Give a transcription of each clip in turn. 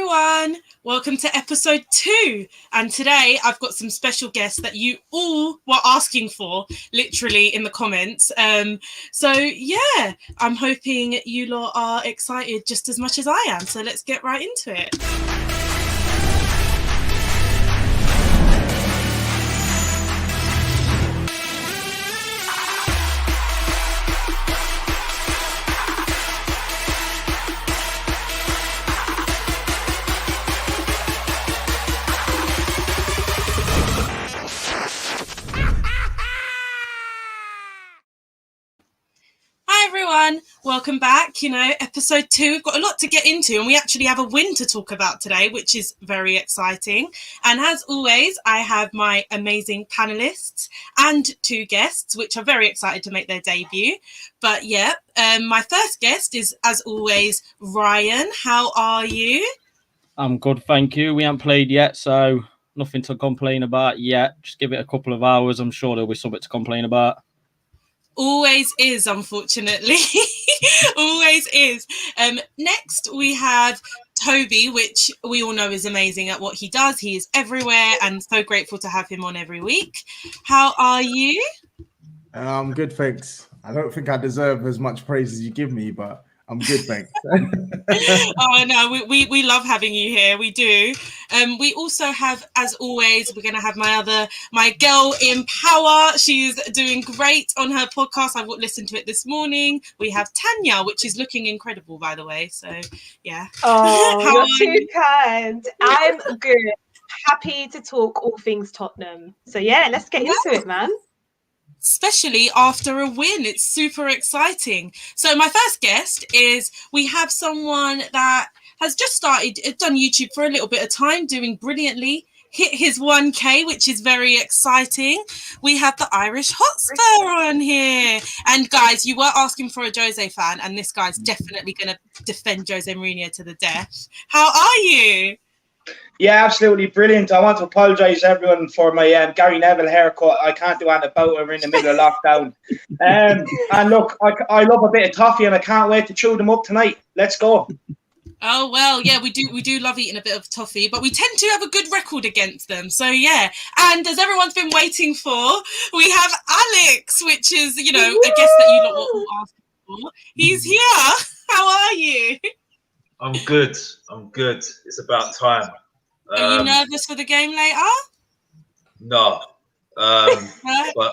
everyone, welcome to episode 2, and today I've got some special guests that you all were asking for, literally in the comments. So yeah, I'm hoping you lot are excited just as much as I am, so let's get right into it. Everyone, welcome back. Episode 2, we've got a lot to get into, and we actually have a win to talk about today, which is very exciting. And as always, I have my amazing panelists and 2 guests, which are very excited to make their debut. But yeah, my first guest is, as always, Ryan. How are you? I'm good, thank you. We haven't played yet, so nothing to complain about yet. Just give it a couple of hours. I'm sure there'll be something to complain about. Always is, unfortunately. Always is. Next, we have Toby, which we all know is amazing at what he does. He is everywhere, and so grateful to have him on every week. How are you? I'm good, thanks. I don't think I deserve as much praise as you give me, but I'm good, thanks. Oh no, we love having you here. We do. We also have, as always, we're going to have my girl in power. She's doing great on her podcast. I listened to it this morning. We have Tanya, which is looking incredible, by the way. So yeah. Oh, you're too kind. I'm good. Happy to talk all things Tottenham. So yeah, let's get into it, man. Especially after a win. It's super exciting. So my first guest is, we have someone that has just done YouTube for a little bit of time, doing brilliantly, hit his 1K, which is very exciting. We have the Irish Hotspur on here. And guys, you were asking for a Jose fan, and this guy's definitely going to defend Jose Mourinho to the death. How are you? Yeah, absolutely brilliant. I want to apologise to everyone for my Gary Neville haircut. I can't do anything about it. We're in the middle of lockdown. And look, I love a bit of toffee, and I can't wait to chew them up tonight. Let's go. Oh, well, yeah, we do love eating a bit of toffee, but we tend to have a good record against them. So, yeah. And as everyone's been waiting for, we have Alex, which is, a guest that you lot were all asking for. He's here. How are you? I'm good. It's about time. Are you nervous for the game later? No. But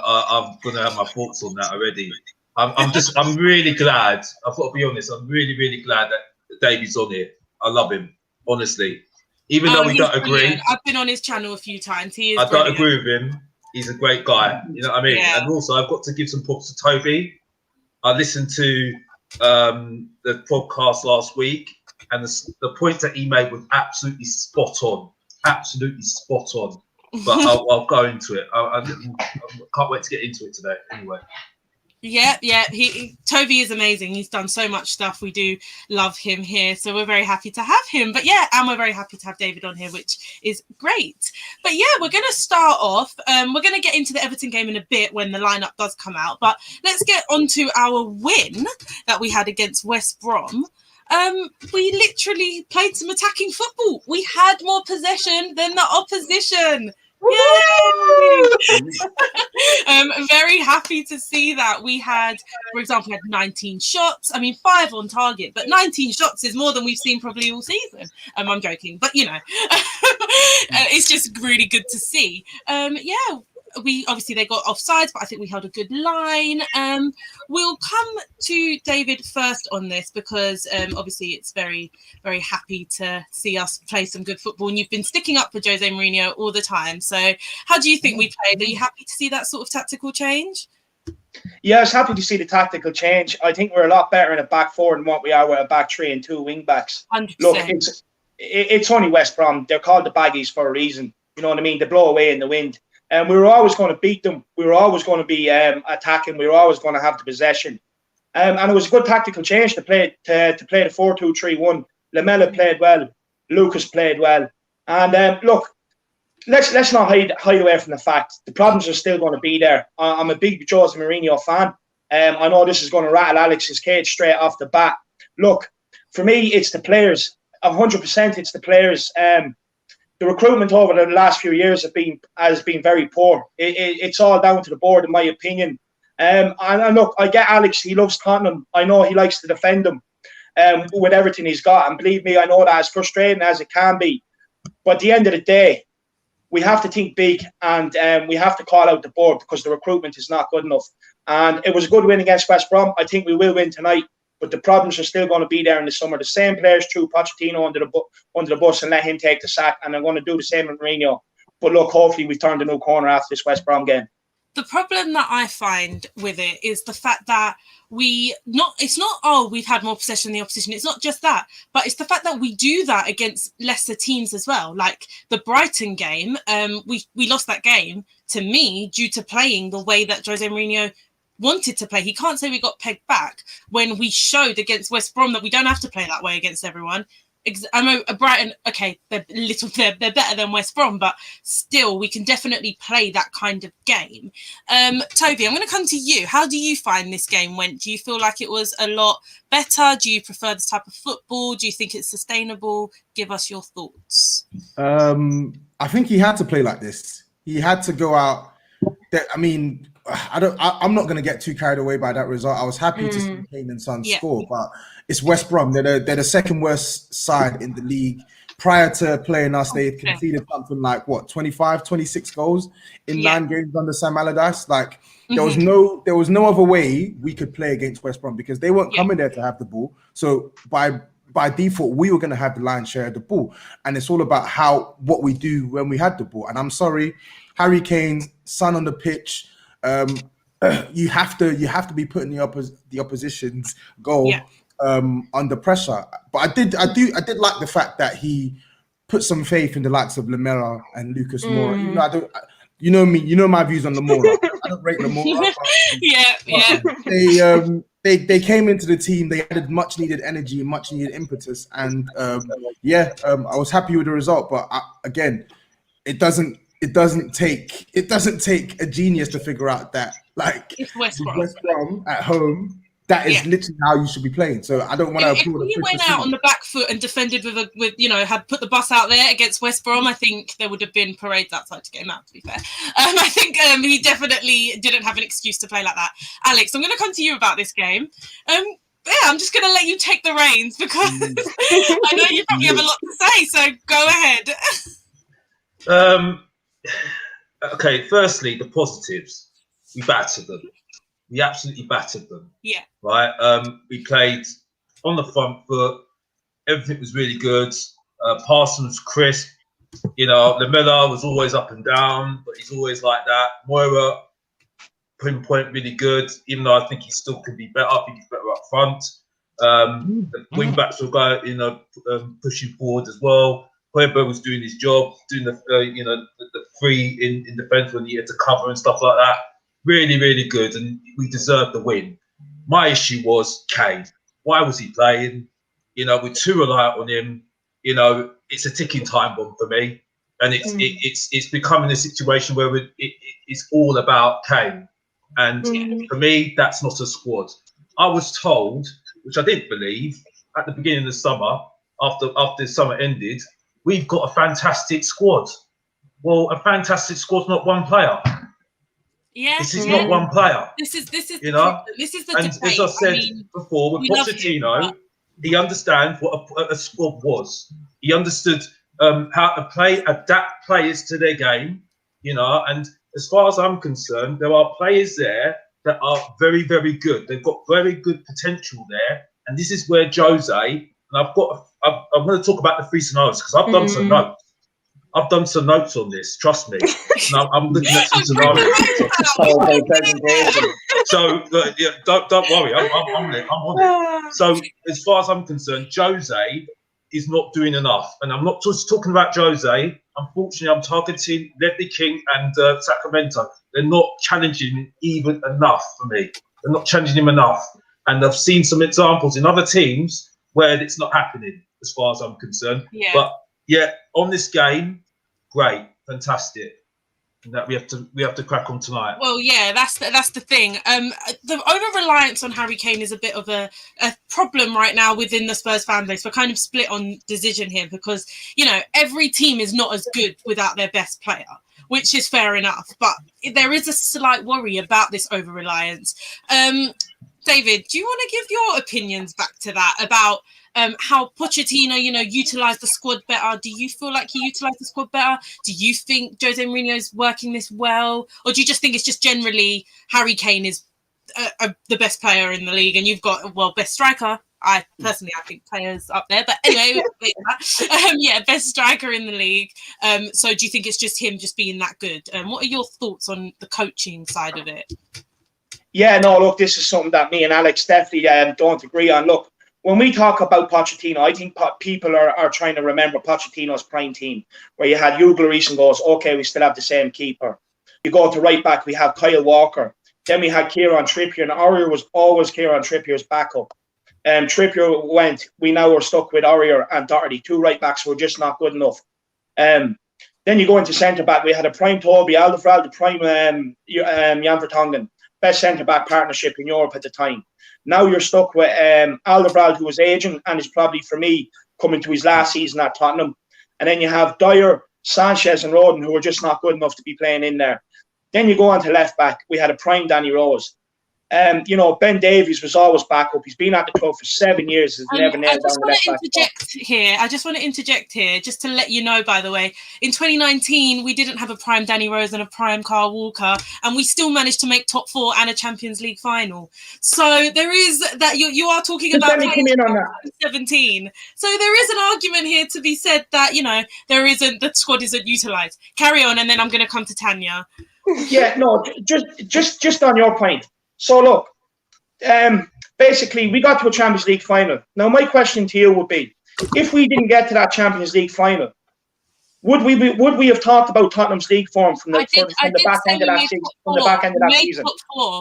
I'm going to have my thoughts on that already. I'm really glad. I've got to be honest. I'm really, really glad that Davey's on here. I love him, honestly. Even though we don't agree. Brilliant. I've been on his channel a few times. I don't agree with him. He's a great guy. You know what I mean? Yeah. And also, I've got to give some props to Toby. I listened to the podcast last week, and the point that he made was absolutely spot on. But I'll go into it. I can't wait to get into it today. Anyway. Yeah. Toby is amazing. He's done so much stuff. We do love him here, so we're very happy to have him. But yeah, and we're very happy to have David on here, which is great. But yeah, we're going to start off. We're going to get into the Everton game in a bit when the lineup does come out. But let's get on to our win that we had against West Brom. We literally played some attacking football. We had more possession than the opposition. Yay! Very happy to see that. We had, for example, 19 shots. I mean, 5 on target, but 19 shots is more than we've seen probably all season. I'm joking, but it's just really good to see. They got offsides, but I think we held a good line. We'll come to David first on this because obviously it's very, very happy to see us play some good football, and you've been sticking up for Jose Mourinho all the time. So how do you think we played? Are you happy to see that sort of tactical change? Yeah, I was happy to see the tactical change. I think we're a lot better in a back 4 than what we are with a back 3 and 2 wing backs. 100%. Look, it's only West Brom. They're called the Baggies for a reason. You know what I mean? They blow away in the wind. And we were always going to beat them. We were always going to be attacking. We were always going to have the possession. And it was a good tactical change to play the 4-2-3-1. Lamela played well. Lucas played well. And look, let's not hide away from the fact the problems are still going to be there. I'm a big Jose Mourinho fan. I know this is going to rattle Alex's cage straight off the bat. Look, for me, it's the players. 100% it's the players. The recruitment over the last few years has been very poor. It's all down to the board, in my opinion. And look, I get Alex. He loves Tottenham. I know he likes to defend them with everything he's got. And believe me, I know that as frustrating as it can be. But at the end of the day, we have to think big, and we have to call out the board because the recruitment is not good enough. And it was a good win against West Brom. I think we will win tonight. But the problems are still going to be there in the summer. The same players threw Pochettino under the bus and let him take the sack, and they're going to do the same with Mourinho. But look, hopefully we've turned a new corner after this West Brom game. The problem that I find with it is the fact that it's not we've had more possession than the opposition. It's not just that, but it's the fact that we do that against lesser teams as well. Like the Brighton game, we lost that game, to me, due to playing the way that Jose Mourinho wanted to play. He can't say we got pegged back when we showed against West Brom that we don't have to play that way against everyone. I know Brighton, okay, they're better than West Brom, but still we can definitely play that kind of game. Toby, I'm going to come to you. How do you find this game went? Do you feel like it was a lot better? Do you prefer this type of football? Do you think it's sustainable? Give us your thoughts. I think he had to play like this. He had to go out. I'm not going to get too carried away by that result. I was happy to see Kane and Son score, but it's West Brom. They're the second worst side in the league. Prior to playing us, they had conceded something like 25, 26 goals in 9 games under Sam Allardyce. Like there was no other way we could play against West Brom because they weren't coming there to have the ball. So by default, we were going to have the lion's share of the ball, and it's all about what we do when we had the ball. And I'm sorry, Harry Kane, Son on the pitch. You have to be putting the opposition's goal under pressure. But I did like the fact that he put some faith in the likes of Lamela and Lucas Moura. Even though you know me, you know my views on Lamela. I don't rate Lamela. They came into the team. They added much needed energy, much needed impetus, and I was happy with the result. But again, it doesn't take a genius to figure out that it's West Brom at home. That is literally how you should be playing. So I don't want to applaud. If he went out on the back foot and defended with had put the bus out there against West Brom, I think there would have been parades outside to get him out. To be fair, I think he definitely didn't have an excuse to play like that. Alex, I'm going to come to you about this game. I'm just going to let you take the reins because I know you probably have a lot to say. So go ahead. Okay, firstly, the positives. We battered them. We absolutely battered them. Yeah. Right? We played on the front foot. Everything was really good. Passing was crisp. Lamela was always up and down, but he's always like that. Moira, pinpoint really good, even though I think he still could be better. I think he's better up front. The wing backs will go, pushing forward as well. Hoiberg was doing his job, doing the free in defence when he had to cover and stuff like that. Really, really good, and we deserved the win. My issue was Kane. Why was he playing? We're too reliant on him. It's a ticking time bomb for me, and it's becoming a situation where it's all about Kane. And for me, that's not a squad. I was told, which I didn't believe, at the beginning of the summer, after the summer ended, we've got a fantastic squad. Well, a fantastic squad's not one player. Yeah, this is not one player. This is this is the and debate. As I said before, with Pochettino, he understands what a squad was. He understood how to adapt players to their game. And as far as I'm concerned, there are players there that are very, very good. They've got very good potential there, and this is where Jose. And I'm going to talk about the 3 scenarios because I've done some notes. I've done some notes on this. Trust me. Now I'm looking at some scenarios. So don't worry. I'm on it. So as far as I'm concerned, Jose is not doing enough, and I'm not just talking about Jose. Unfortunately, I'm targeting Ledley King and Sacramento. They're not challenging him even enough for me. They're not challenging him enough, and I've seen some examples in other teams where it's not happening, as far as I'm concerned. Yeah. But on this game. Great, fantastic. that we have to crack on tonight. Well, yeah, that's the thing. The over reliance on Harry Kane is a bit of a problem right now within the Spurs fan base. We're kind of split on decision here because every team is not as good without their best player, which is fair enough. But there is a slight worry about this over reliance. David, do you want to give your opinions back to that about how Pochettino, utilised the squad better? Do you feel like he utilised the squad better? Do you think Jose Mourinho is working this well? Or do you just think it's just generally Harry Kane is the best player in the league and you've got, best striker? I think players up there. But anyway, best striker in the league. So do you think it's just him just being that good? What are your thoughts on the coaching side of it? Yeah, no, look, this is something that me and Alex definitely don't agree on. Look, when we talk about Pochettino, I think people are trying to remember Pochettino's prime team, where you had Hugo Lloris and goes, okay, we still have the same keeper. You go to right back, we have Kyle Walker. Then we had Kieran Trippier, and Aurier was always Kieran Trippier's backup. Trippier went, we now are stuck with Aurier and Doherty. Two right backs who were just not good enough. Then you go into centre back, we had a prime Toby Alderweireld, the prime Jan Vertonghen. Best centre-back partnership in Europe at the time. Now you're stuck with Alderweireld, who is aging and is probably, for me, coming to his last season at Tottenham. And then you have Dyer, Sanchez and Rodon, who are just not good enough to be playing in there. Then you go on to left-back. We had a prime Danny Rose. Ben Davies was always back up. He's been at the club for 7 years. Has never nailed down the left back. I just want to interject here, just to let you know, by the way, in 2019, we didn't have a prime Danny Rose and a prime Carl Walker, and we still managed to make top 4 and a Champions League final. So there is that you are talking about 2017. So there is an argument here to be said that, the squad isn't utilised. Carry on, and then I'm going to come to Tanya. Yeah, no, just on your point. So look, basically we got to a Champions League final. Now my question to you would be, if we didn't get to that Champions League final, would we have talked about Tottenham's league form from the back end of that season?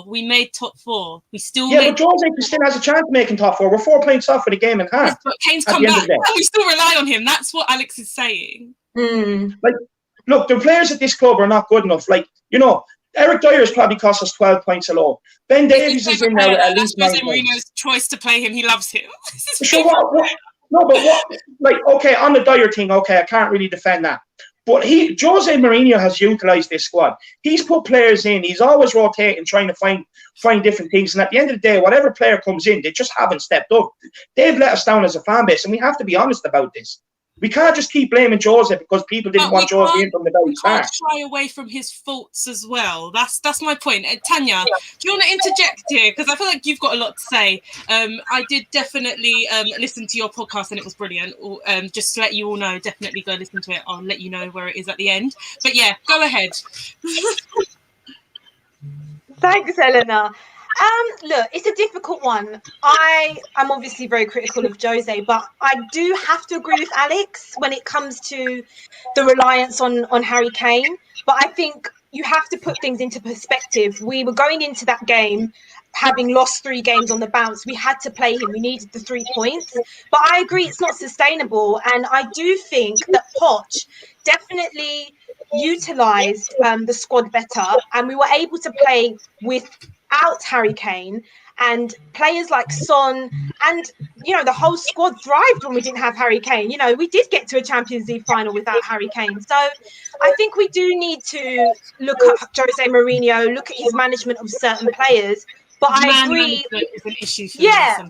We made top 4. We still but Jose still has a chance of making top 4. We're 4 points off with a game in hand. Yes, but Kane's come back and we still rely on him. That's what Alex is saying. Look, the players at this club are not good enough. Eric Dyer has probably cost us 12 points alone. Ben Davies is in there with at least 9 points. Mourinho's choice to play him. He loves him. Okay, on the Dyer thing, okay, I can't really defend that. But Jose Mourinho has utilised this squad. He's put players in. He's always rotating, trying to find different things. And at the end of the day, whatever player comes in, they just haven't stepped up. They've let us down as a fan base, and we have to be honest about this. We can't just keep blaming Jose because people didn't want Jose in from the very start. We can't shy away from his faults as well. That's my point. Tanya, do you want to interject here? Because I feel like you've got a lot to say. I did definitely listen to your podcast and it was brilliant. Just to let you all know, definitely go listen to it. I'll let you know where it is at the end. But yeah, go ahead. Thanks, Eleanor. Look, it's a difficult one. I am obviously very critical of Jose, but I do have to agree with Alex when it comes to the reliance on Harry Kane. But I think you have to put things into perspective. We were going into that game having lost 3 games on the bounce. We had to play him. We needed the 3 points. But I agree it's not sustainable. And I do think that Poch definitely utilised the squad better. And we were able to play without Harry Kane, and players like Son and, the whole squad thrived when we didn't have Harry Kane. We did get to a Champions League final without Harry Kane. So I think we do need to look at Jose Mourinho, look at his management of certain players. But I agree. Is an issue for yeah.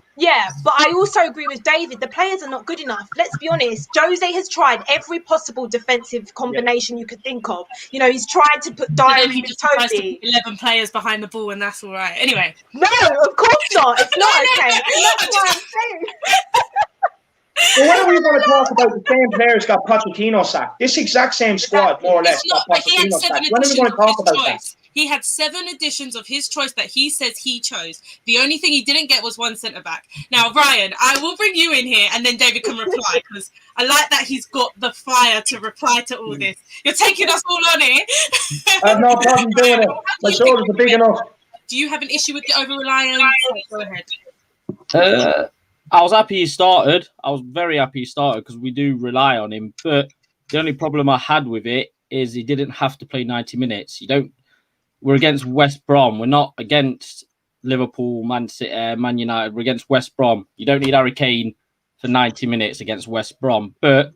But I also agree with David. The players are not good enough. Let's be honest. Jose has tried every possible defensive combination you could think of. He's tried to put Dyer in with Toby. 11 players behind the ball, and that's all right. Anyway. No, of course not. It's not okay. And that's what I'm saying. Well, when are we going to talk about the same players got Pochettino sacked? This exact same squad, more or less, got Pochettino sacked. When are we going to talk about that? He had 7 additions of his choice that he says he chose. The only thing he didn't get was 1 centre-back. Now, Ryan, I will bring you in here and then David can reply because I like that he's got the fire to reply to all this. You're taking us all on it. I have no problem doing it. My shoulders are big enough. Do you have an issue with the over-reliance? Go ahead. I was happy he started. I was very happy he started because we do rely on him. But the only problem I had with it is he didn't have to play 90 minutes. We're against West Brom. We're not against Liverpool, Man City, Man United. We're against West Brom. You don't need Harry Kane for 90 minutes against West Brom. But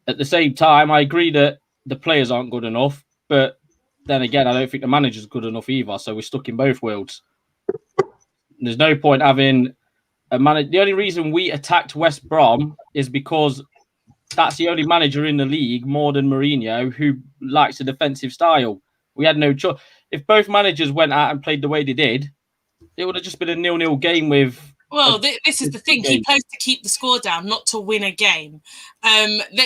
at the same time, I agree that the players aren't good enough. But then again, I don't think the manager's good enough either. So we're stuck in both worlds. There's no point having a manager. The only reason we attacked West Brom is because that's the only manager in the league, more than Mourinho, who likes a defensive style. We had no choice. If both managers went out and played the way they did, it would have just been a 0-0 game with... Well, this is the thing. He plays to keep the score down, not to win a game.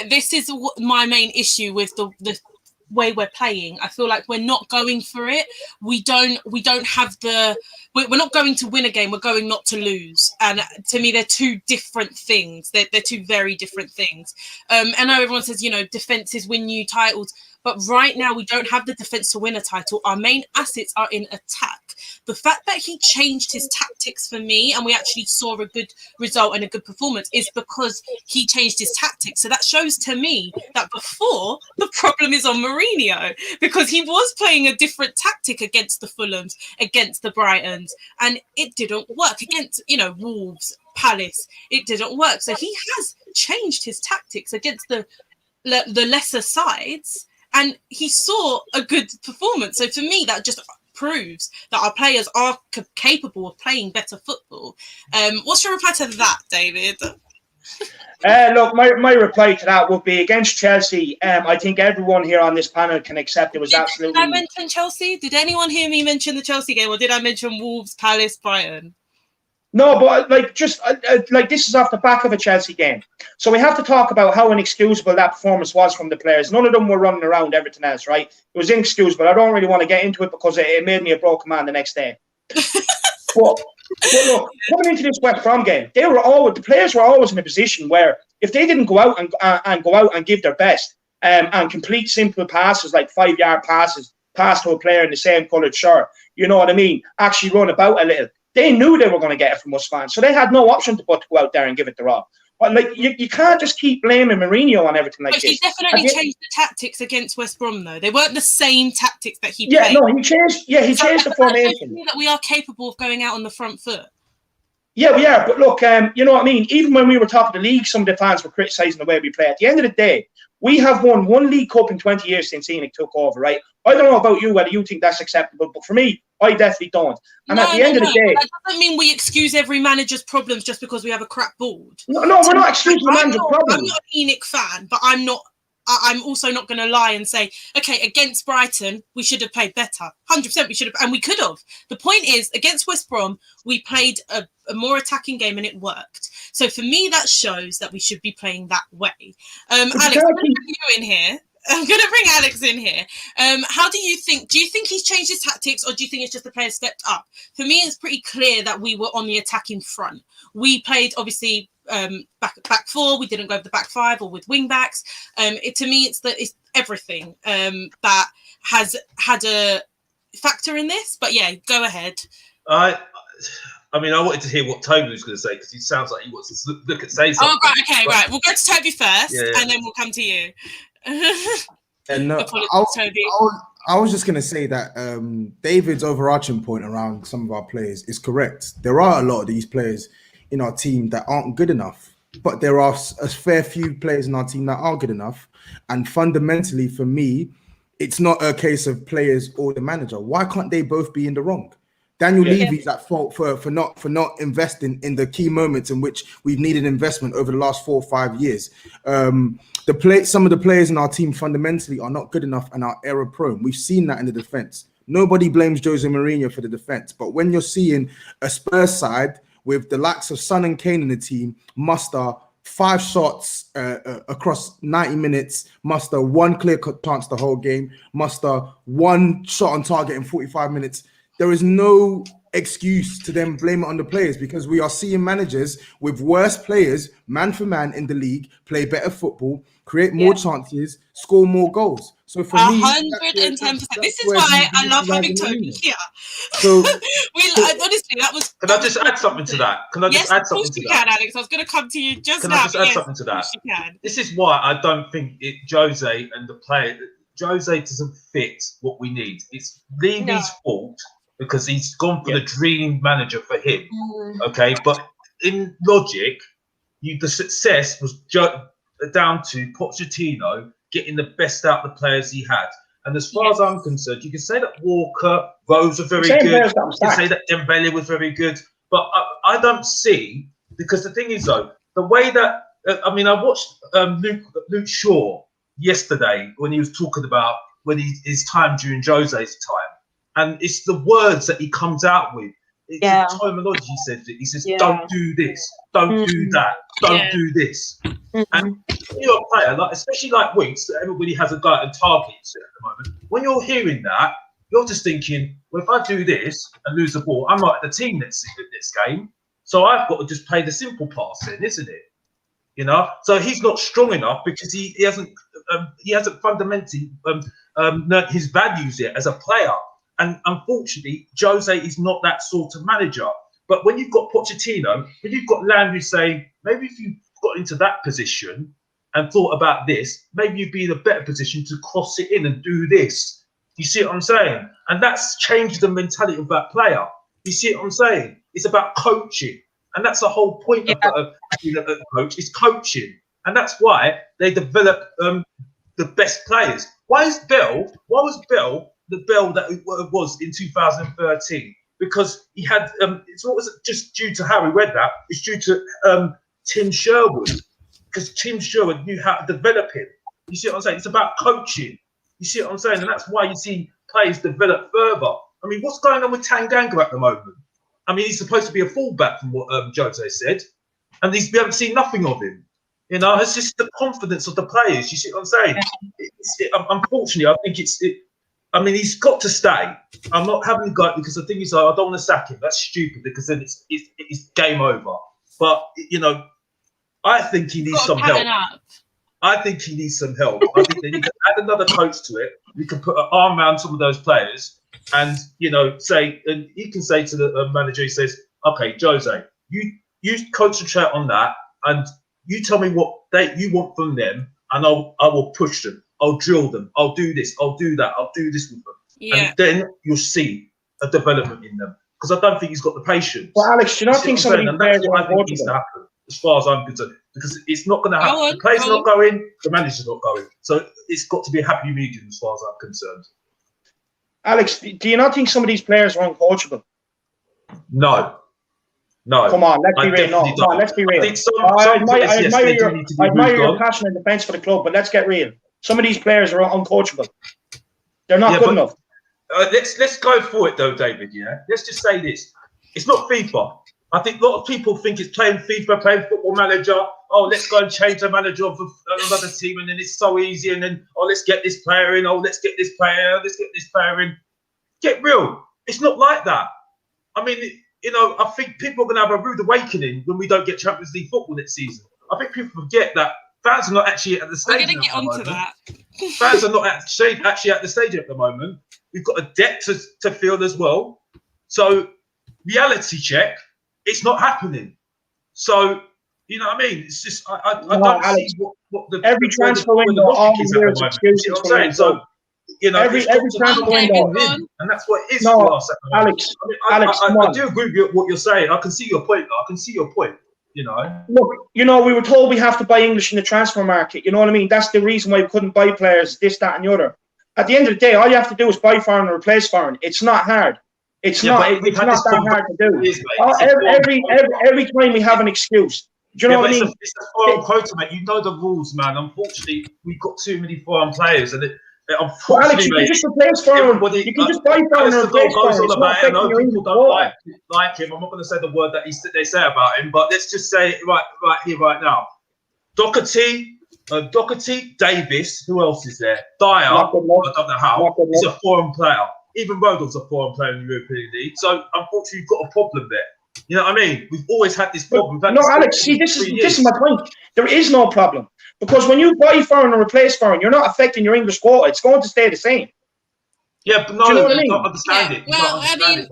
This is my main issue with the way we're playing. I feel like we're not going for it. We're not going to win a game. We're going not to lose. And to me, they're two different things. They're two very different things. I know everyone says, defenses win you titles. But right now, we don't have the defence to win a title. Our main assets are in attack. The fact that he changed his tactics for me and we actually saw a good result and a good performance is because he changed his tactics. So that shows to me that before, the problem is on Mourinho because he was playing a different tactic against the Fulhams, against the Brightons, and it didn't work against, Wolves, Palace. It didn't work. So he has changed his tactics against the lesser sides. And he saw a good performance. So for me, that just proves that our players are capable of playing better football. What's your reply to that, David? Look, my reply to that would be against Chelsea. I think everyone here on this panel can accept it was absolutely... Did I mention Chelsea? Did anyone hear me mention the Chelsea game? Or did I mention Wolves, Palace, Brighton? No, but this is off the back of a Chelsea game. So we have to talk about how inexcusable that performance was from the players. None of them were running around everything else, right? It was inexcusable. I don't really want to get into it because it made me a broken man the next day. but look, coming into this West Brom game, the players were always in a position where if they didn't go out and give their best and complete simple passes like 5-yard passes, pass to a player in the same coloured shirt, you know what I mean? Actually run about a little. They knew they were going to get it from us fans, so they had no option but to go out there and give it the rock. But you can't just keep blaming Mourinho on everything like this. But he definitely changed the tactics against West Brom, though. They weren't the same tactics that he played. Yeah, no, he changed the formation. That we are capable of going out on the front foot. Yeah, we are. But look, you know what I mean? Even when we were top of the league, some of the fans were criticising the way we play. At the end of the day, we have won one League Cup in 20 years since Enoch took over, right? I don't know about you, whether you think that's acceptable, but for me, I definitely don't. And at the end of the day... That doesn't mean we excuse every manager's problems just because we have a crap board. No, we're not excusing the manager's problems. I'm not an Enoch fan, but I'm also not going to lie and say, okay, against Brighton, we should have played better. 100% we should have, and we could have. The point is, against West Brom, we played a more attacking game and it worked. So for me, that shows that we should be playing that way. Alex, I'm going to bring you in here. I'm going to bring Alex in here. How do you think he's changed his tactics or do you think it's just the players stepped up? For me, it's pretty clear that we were on the attacking front. We played, obviously, back four. We didn't go with the back five or with wing backs. To me, it's everything that has had a factor in this. But yeah, go ahead. I mean, I wanted to hear what Toby was going to say because he sounds like he wants to look at say something. Oh, right, okay, right. We'll go to Toby first, and then we'll come to you. And no, I was just going to say that David's overarching point around some of our players is correct. There are a lot of these players in our team that aren't good enough, but there are a fair few players in our team that are good enough. And fundamentally, for me, it's not a case of players or the manager. Why can't they both be in the wrong? Daniel Levy's at fault for not investing in the key moments in which we've needed investment over the last 4 or 5 years. Some of the players in our team fundamentally are not good enough and are error prone. We've seen that in the defense. Nobody blames Jose Mourinho for the defense, but when you're seeing a Spurs side with the likes of Son and Kane in the team muster 5 shots across 90 minutes, muster 1 clear-cut chance the whole game, muster 1 shot on target in 45 minutes. There is no excuse to them blame it on the players because we are seeing managers with worse players, man for man in the league, play better football, create more chances, score more goals. So for me, 110%. This is why I love having Toby here. So honestly, that was. Can I just add something to that? Yes, of course you can, Alex. I was going to come to you just now. Can I just add something to that? This is why I don't think Jose and the player. Jose doesn't fit what we need. It's Levy's fault because he's gone for the dream manager for him. Okay, but in logic, the success was down to Pochettino getting the best out of the players he had. And as far as I'm concerned, you can say that Walker, Rose were very good. You can say that Dembele was very good. But I don't see, because the thing is, though, the way that, I watched Luke Shaw yesterday when he was talking about his time during Jose's time. And it's the words that he comes out with. It's the terminology he says. He says, don't do this, don't do that, don't do this. And when you're a player, especially like Winks, everybody has a guy and targets at the moment. When you're hearing that, you're just thinking, well, if I do this and lose the ball, I'm not at the team next game. So I've got to just play the simple pass then, isn't it? You know, so he's not strong enough because he hasn't fundamentally learnt his values yet as a player. And unfortunately, Jose is not that sort of manager. But when you've got Pochettino, when you've got Landry saying, maybe if you got into that position and thought about this, maybe you'd be in a better position to cross it in and do this. You see what I'm saying? And that's changed the mentality of that player. You see what I'm saying? It's about coaching. And that's the whole point of being a coach, is coaching. And that's why they develop the best players. Why was Bell the Bell that it was in 2013? Because he had, it's not just due to Harry Redknapp, it's due to Tim Sherwood. Because Tim Sherwood knew how to develop him. You see what I'm saying? It's about coaching. You see what I'm saying? And that's why you see players develop further. I mean, what's going on with Tanganga at the moment? I mean, he's supposed to be a fullback from what Jose said. And we haven't seen nothing of him. You know, it's just the confidence of the players. You see what I'm saying? Unfortunately, I think he's got to stay. I'm not having a go because the thing is, I don't want to sack him. That's stupid because then it's game over. But, you know, I think he needs some help. I think he needs some help. I think they need to add another coach to it. We can put an arm around some of those players and, you know, say, and he can say to the manager, he says, okay, Jose, you concentrate on that and you tell me what you want from them and I will push them. I'll drill them. I'll do this. I'll do that. I'll do this with them. Yeah. And then you'll see a development in them. Because I don't think he's got the patience. Well, Alex, do you not think some of these players are important to happen, as far as I'm concerned? Because it's not going to happen. The players are not going. The manager's not going. So it's got to be a happy medium, as far as I'm concerned. Alex, do you not think some of these players are uncoachable? No. Come on, let's be real. No, come on, let's be real. I admire your passion and defence for the club, but let's get real. Some of these players are uncoachable. They're not good enough. Let's go for it though, David. Yeah, let's just say this: it's not FIFA. I think a lot of people think it's playing FIFA, playing Football Manager. Oh, let's go and change the manager of another team, and then it's so easy. And then let's get this player in. Oh, let's get this player. Let's get this player in. Get real. It's not like that. I mean, you know, I think people are going to have a rude awakening when we don't get Champions League football next season. I think people forget that fans are not actually at the stadium. We're going to get onto that. Fans are not actually at the stadium at the moment. We've got a debt to fill as well. So, reality check, it's not happening. So, you know what I mean? It's just, I don't see what the... Every transfer window, all the years excuses for saying. So, you know, every transfer window. And that's what it is no, for us. Alex, I do agree with what you're saying. I can see your point, though. I can see your point. You know, look, you know, we were told we have to buy English in the transfer market. You know what I mean? That's the reason why we couldn't buy players, this, that, and the other. At the end of the day, all you have to do is buy foreign and replace foreign. It's not hard. It's not that hard to do. Every time we have an excuse. Do you know what I mean? It's a foreign quota, mate. You know the rules, man. Unfortunately, we've got too many foreign players, and Alex, you can just replace foreign. You can just buy foreign and replace foreign. It's not affecting your English don't like him. I'm not going to say the word that they say about him, but let's just say it right here, right now. Doherty, Davis. Who else is there? Dyer. I don't know how. He's a foreign player. Even Rodol's a foreign player in the European League. So unfortunately, you've got a problem there. You know what I mean? We've always had this problem. No, Alex. See, this is my point. There is no problem. Because when you buy foreign and replace foreign, you're not affecting your English quota. It's going to stay the same. Yeah, but no, do you know what I mean? You don't understand it. Well, I mean,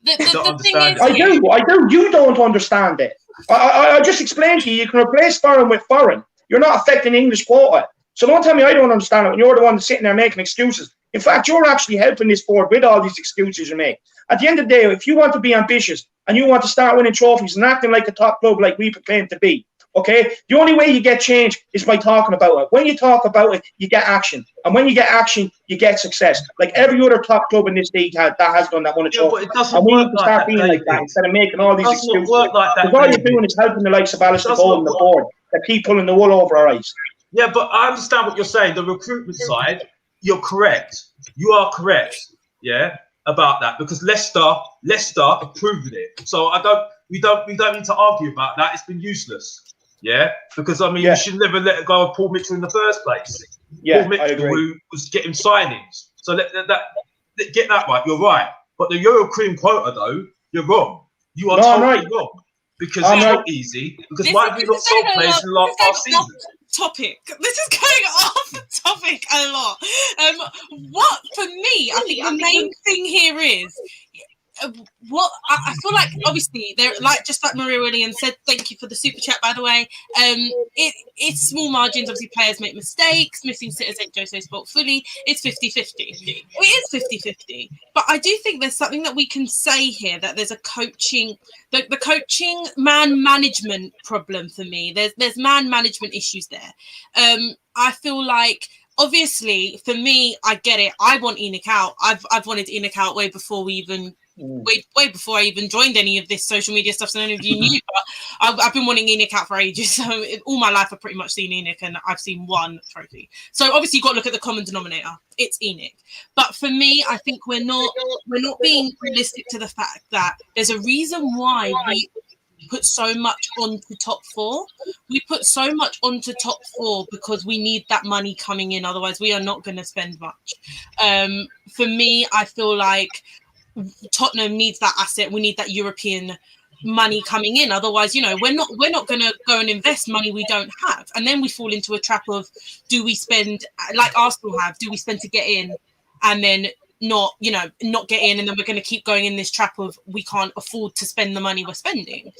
the thing is... I do. You don't understand it. I just explained to you, you can replace foreign with foreign. You're not affecting English quota. So don't tell me I don't understand it when you're the one that's sitting there making excuses. In fact, you're actually helping this board with all these excuses you make. At the end of the day, if you want to be ambitious and you want to start winning trophies and acting like a top club like we proclaim to be, okay, the only way you get change is by talking about it. When you talk about it, you get action. And when you get action, you get success. Like every other top club in this league that has done that won a trophy. And we need to start being like that instead of making all these excuses. Work like that, because all you're doing is helping the likes of Alistair Gold and the board that keep pulling the wool over our eyes. Yeah, but I understand what you're saying. The recruitment side, you're correct. You are correct. Yeah, about that because Leicester have proven it. So we don't need to argue about that. It's been useless. Yeah, because I mean, you should never let go of Paul Mitchell in the first place. Yeah, Paul Mitchell, I agree. who was getting signings. So get that right. You're right. But the Euro Cream quota, though, you're wrong. You are totally wrong. Because it's not easy. Because why have we not sold players in the last season? Topic. This is going off topic a lot. What for me, I think the main thing here is what I feel like. Obviously, they're just like Maria Williams said. Thank you for the super chat, by the way. It's small margins. Obviously, players make mistakes. Missing sitters ain't Jose's fault fully. It's 50-50. It is 50-50. But I do think there's something that we can say here that there's a coaching. The coaching man management problem for me. There's man management issues there. I feel like obviously for me, I get it. I want Enoch out. I've wanted Enoch out way before we even way before I even joined any of this social media stuff. So none of you knew, but I've been wanting Enoch out for ages. So all my life I've pretty much seen Enoch and I've seen one trophy. So obviously you've got to look at the common denominator. It's Enoch. But for me, I think we're not being realistic to the fact that there's a reason why we put so much onto top four. We put so much onto top four because we need that money coming in. Otherwise, we are not going to spend much. For me, I feel like Tottenham needs that asset. We need that European money coming in. Otherwise, we're not going to go and invest money we don't have. And then we fall into a trap of, do we spend like Arsenal have? Do we spend to get in and then not get in, and then we're going to keep going in this trap of we can't afford to spend the money we're spending.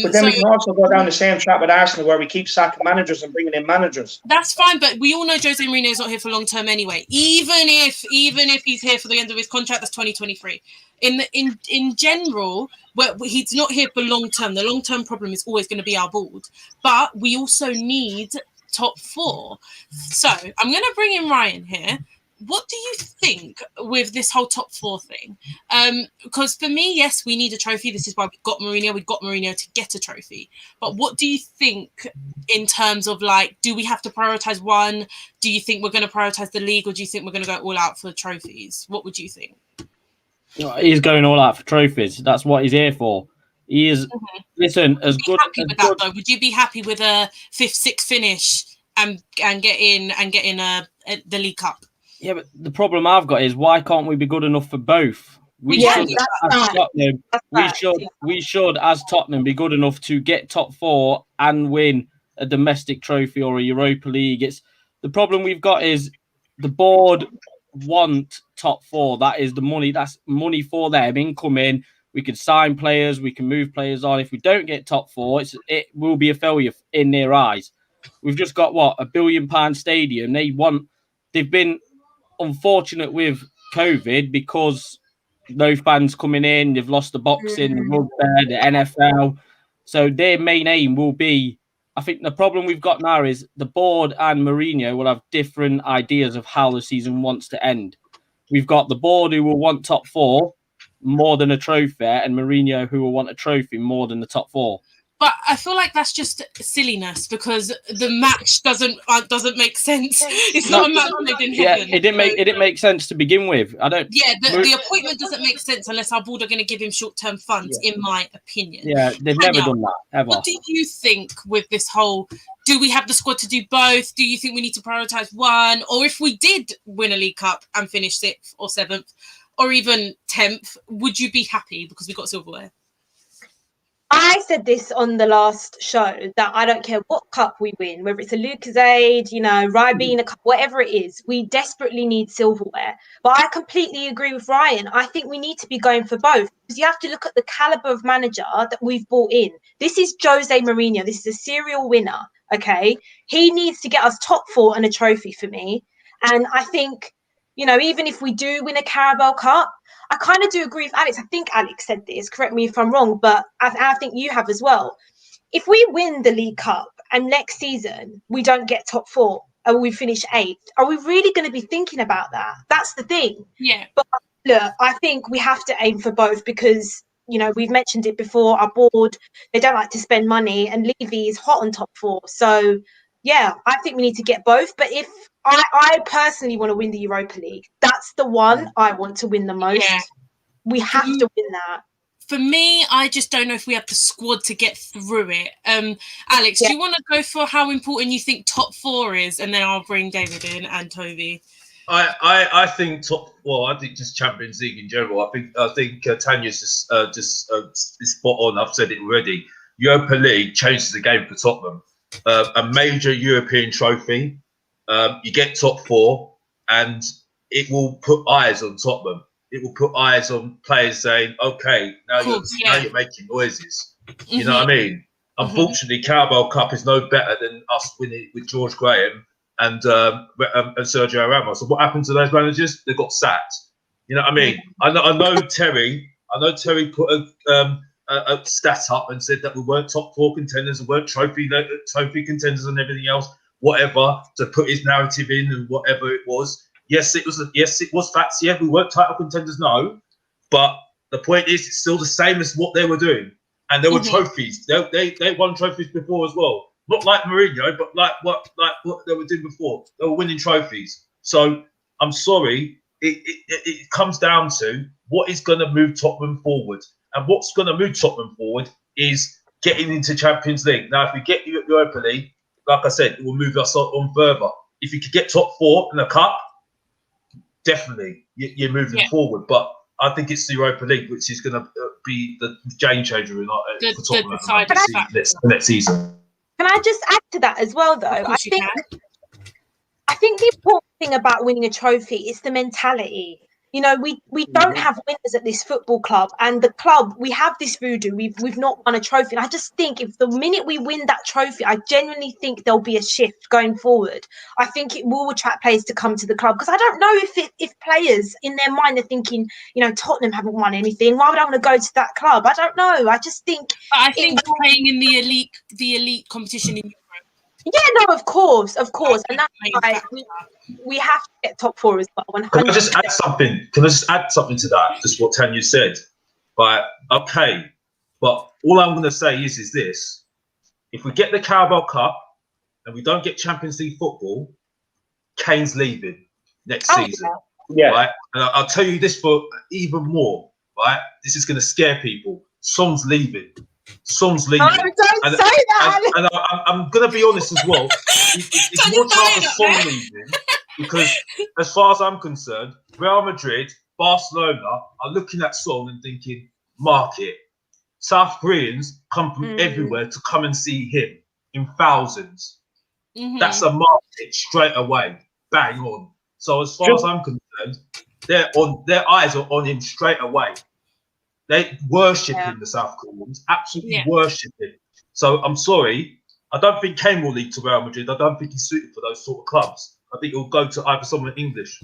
But then we can also go down the same trap with Arsenal where we keep sacking managers and bringing in managers. That's fine, but we all know Jose Mourinho is not here for long term anyway. Even if he's here for the end of his contract, that's 2023. In general, he's not here for long term. The long term problem is always going to be our board, but we also need top four. So I'm going to bring in Ryan here. What do you think with this whole top four thing? Because for me, yes, we need a trophy. This is why we got Mourinho. We got Mourinho to get a trophy. But what do you think in terms of do we have to prioritize one? Do you think we're going to prioritize the league, or do you think we're going to go all out for trophies? What would you think? He's going all out for trophies. That's what he's here for. He is. Listen, as good. Happy with that though? Would you be happy with a 5th, 6th finish and get in the League Cup? Yeah, but the problem I've got is why can't we be good enough for both? We should, as Tottenham, be good enough to get top four and win a domestic trophy or a Europa League. It's the problem we've got is the board want top four. That is the money. That's money for them incoming. We can sign players. We can move players on. If we don't get top four, it will be a failure in their eyes. We've just got £1 billion stadium. They've been unfortunate with COVID because no fans coming in. They've lost the boxing, the rugby, the NFL. So their main aim will be, I think the problem we've got now is the board and Mourinho will have different ideas of how the season wants to end. We've got the board who will want top four more than a trophy, and Mourinho who will want a trophy more than the top four. But I feel like that's just silliness because the match doesn't make sense. It's not a match made in heaven. Yeah, it didn't make sense to begin with. The appointment doesn't make sense unless our board are going to give him short-term funds, in my opinion. Yeah, they've never done that ever. What do you think with this whole? Do we have the squad to do both? Do you think we need to prioritize one? Or if we did win a League Cup and finish 6th or 7th or even 10th, would you be happy because we got silverware? I said this on the last show that I don't care what cup we win, whether it's a Lucasade, Ribena Cup, whatever it is, we desperately need silverware. But I completely agree with Ryan. I think we need to be going for both because you have to look at the caliber of manager that we've brought in. This is Jose Mourinho. This is a serial winner. Okay, he needs to get us top 4 and a trophy for me. And I think, you know, even if we do win a Carabao Cup, I kind of do agree with Alex. I think Alex said this, correct me if I'm wrong, but I think you have as well. If we win the League Cup and next season we don't get top 4 and we finish 8th, are we really going to be thinking about that? That's the thing. Yeah. But look, I think we have to aim for both because, you know, we've mentioned it before, our board, they don't like to spend money, and Levy is hot on top 4. So, yeah, I think we need to get both. But if I personally want to win the Europa League, that's the one I want to win the most. Yeah. We have to win that. For me, I just don't know if we have the squad to get through it. Alex, do you want to go for how important you think top 4 is, and then I'll bring David in and Toby. I think I think just Champions League in general. I think Tanya's just spot on. I've said it already. Europa League changes the game for Tottenham. A major European trophy. You get top 4, and it will put eyes on Tottenham. It will put eyes on players saying, "Okay, now you're making noises." You know what I mean? Unfortunately, Carabao Cup is no better than us winning with George Graham and Sergio Ramos. So what happened to those managers? They got sacked. You know what I mean? I know Terry. I know Terry put a stat up and said that we weren't top 4 contenders, we weren't trophy contenders, and everything else, whatever, to put his narrative in and whatever it was. Yes, it was facts. Yeah, we weren't title contenders. No, but the point is, it's still the same as what they were doing, and there were trophies. They won trophies before as well. Not like Mourinho, but like what they were doing before. They were winning trophies. So I'm sorry, it comes down to what is going to move Tottenham forward, and what's going to move Tottenham forward is getting into Champions League. Now, if we get Europa League, like I said, it will move us on further. If you could get top 4 in the cup, definitely you're moving forward. But I think it's the Europa League which is going to be the game changer for Tottenham next season. Can I just add to that as well, though? I think the important thing about winning a trophy is the mentality. You know, we don't have winners at this football club, and the club, we have this voodoo. We've not won a trophy. And I just think if the minute we win that trophy, I genuinely think there'll be a shift going forward. I think it will attract players to come to the club, because I don't know if players in their mind are thinking, you know, Tottenham haven't won anything. Why would I want to go to that club? I don't know. I just think. But I think playing in the elite competition in Europe. Yeah, no, of course, and that's why we have to get top 4 as well. 100%. Can I just add something? To that? Just what Tanya said. But okay, but all I'm going to say is this: if we get the Carabao Cup and we don't get Champions League football, Kane's leaving next season. Yeah. Right, and I'll tell you this for even more. Right, this is going to scare people. Son's leaving. Son's leaving. No, don't say that. And I'm going to be honest as well. It's more chance of Son leaving, because as far as I'm concerned, Real Madrid, Barcelona are looking at Son and thinking, market. South Koreans come from everywhere to come and see him in thousands. That's a market straight away. Bang on. So as far as I'm concerned, their eyes are on him straight away. They worship him, the South Koreans, absolutely worship him. So I'm sorry, I don't think Kane will lead to Real Madrid. I don't think he's suited for those sort of clubs. I think he'll go to either someone English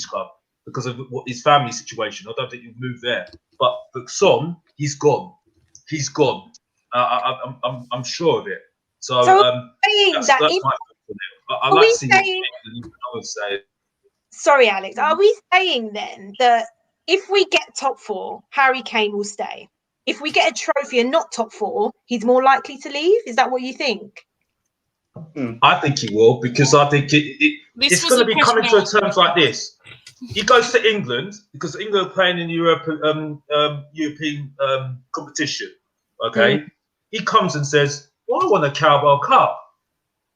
club because of what his family situation. I don't think he'll move there. But for Son, he's gone. He's gone. I'm sure of it. So that's my opinion. I like seeing what say. Sorry, Alex. Are we saying then that if we get top 4, Harry Kane will stay? If we get a trophy and not top 4, he's more likely to leave? Is that what you think? I think he will, because I think it's going to be coming to terms like this. He goes to England because England are playing in European competition. Okay, he comes and says, "Well, I want a Carabao Cup."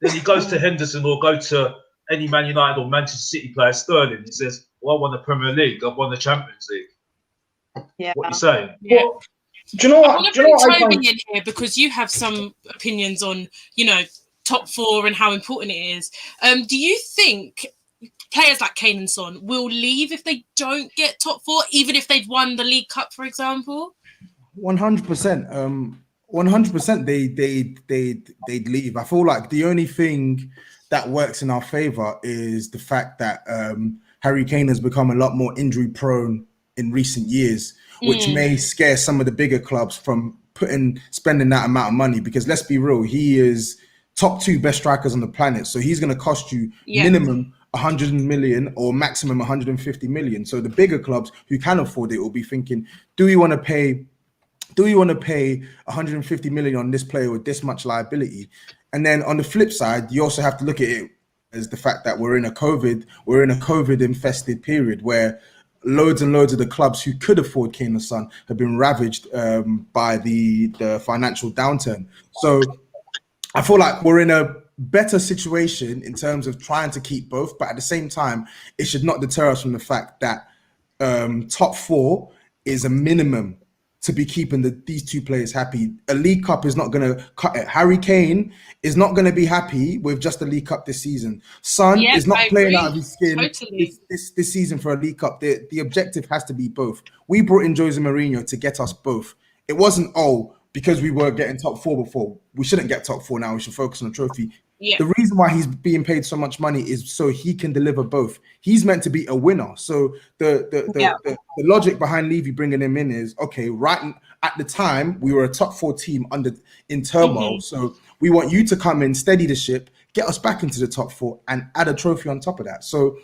Then he goes to Henderson or go to any Man United or Manchester City player, Sterling. He says, "Well, I won the Premier League. I've won the Champions League." Yeah. What are you saying? Yeah. Well, do you know what? I want to bring Toby in here because you have some opinions on, you know, top 4 and how important it is. Do you think players like Kane and Son will leave if they don't get top 4, even if they've won the League Cup, for example? 100%. 100%. They'd leave. I feel like the only thing that works in our favor is the fact that Harry Kane has become a lot more injury prone in recent years, which may scare some of the bigger clubs from spending that amount of money. Because let's be real, he is top 2 best strikers on the planet, so he's going to cost you minimum 100 million or maximum 150 million. So the bigger clubs who can afford it will be thinking, do we want to pay 150 million on this player with this much liability? And then on the flip side, you also have to look at it as the fact that we're in a COVID infested period where loads and loads of the clubs who could afford Kane and Son have been ravaged by the financial downturn. So I feel like we're in a better situation in terms of trying to keep both, but at the same time, it should not deter us from the fact that top 4 is a minimum to be keeping these 2 players happy. A League Cup is not going to cut it. Harry Kane is not going to be happy with just a League Cup this season. Son is not playing out of his skin this season for a League Cup. The objective has to be both. We brought in Jose Mourinho to get us both. It wasn't, because we were getting top 4 before, we shouldn't get top 4 now. We should focus on the trophy. Yeah. The reason why he's being paid so much money is so he can deliver both. He's meant to be a winner. So the logic behind Levy bringing him in is, okay, right at the time, we were a top 4 team in turmoil. So we want you to come in, steady the ship, get us back into the top 4 and add a trophy on top of that. So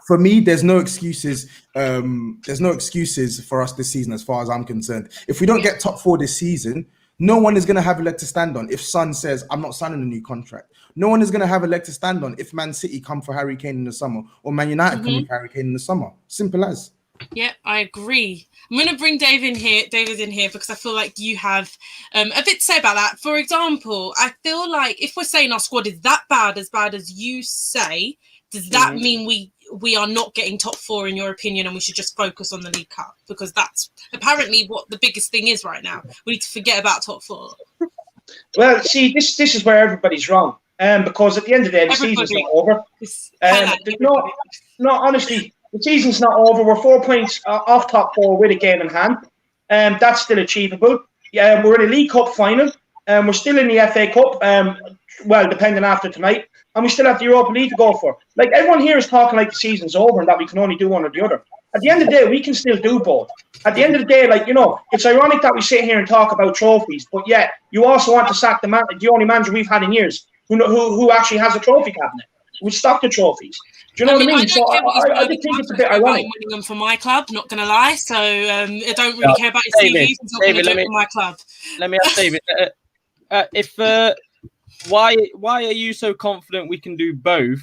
for me, there's no excuses. There's no excuses for us this season as far as I'm concerned. If we don't get top 4 this season, no one is going to have a leg to stand on if Son says, I'm not signing a new contract. No one is going to have a leg to stand on if Man City come for Harry Kane in the summer or Man United come for Harry Kane in the summer. Simple as. Yeah, I agree. I'm going to bring David in here because I feel like you have a bit to say about that. For example, I feel like if we're saying our squad is that bad as you say, does that mean we are not getting top 4 in your opinion and we should just focus on the League Cup? Because that's apparently what the biggest thing is right now. We need to forget about top 4. Well, see, this is where everybody's wrong. Because at the end of the day, the season's not over. Honestly, the season's not over. We're 4 points off top 4 with a game in hand. That's still achievable. Yeah, we're in a League Cup final. We're still in the FA Cup. Well, depending after tonight. And we still have the Europa League to go for. Like, everyone here is talking like the season's over and that we can only do one or the other. At the end of the day, we can still do both. At the end of the day, it's ironic that we sit here and talk about trophies, but yet you also want to sack the only manager we've had in years who actually has a trophy cabinet. We stock the trophies. Do you know what I mean? So I just think it's a bit ironic. I'm winning them for my club, not going to lie. So I don't really care about his CV. He's not going to do it for my club. Let me ask David, why are you so confident we can do both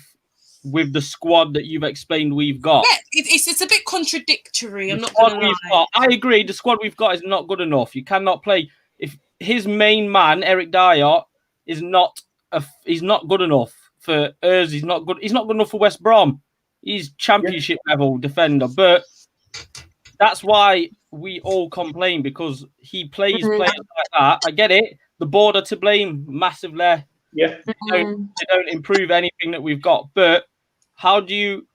with the squad that you've explained we've got? Yeah, it's a bit contradictory. I'm not going to lie. I agree. The squad we've got is not good enough. You cannot play if his main man Eric Dyer is he's not good enough for us. He's not good. He's not good enough for West Brom. He's championship level defender, but that's why we all complain because he plays players like that. I get it. The board are to blame massively. Yeah, they don't improve anything that we've got. But how do you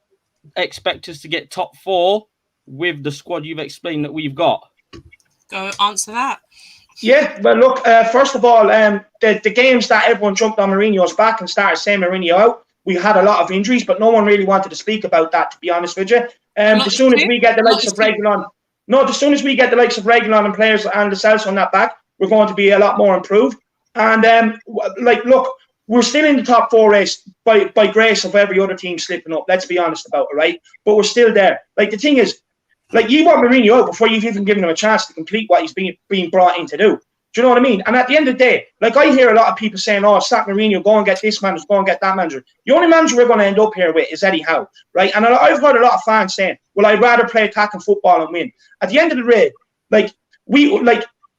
expect us to get top 4 with the squad you've explained that we've got? Go answer that. Yeah, well, look. First of all, the games that everyone jumped on Mourinho's back and started saying Mourinho out, we had a lot of injuries, but no one really wanted to speak about that. To be honest with you, as soon as we get the likes of Reguilon, as soon as we get the likes of Reguilon and players and the Celso on that back, we're going to be a lot more improved. And look, we're still in the top 4 race by grace of every other team slipping up. Let's be honest about it, right? But we're still there. Like, the thing is, like, you want Mourinho out before you've even given him a chance to complete what he's being brought in to do. Do you know what I mean? And at the end of the day, like, I hear a lot of people saying, "Oh, sack Mourinho, go and get this manager, go and get that manager." The only manager we're going to end up here with is Eddie Howe, right? And I've heard a lot of fans saying, "Well, I'd rather play attacking football and win." At the end of the day,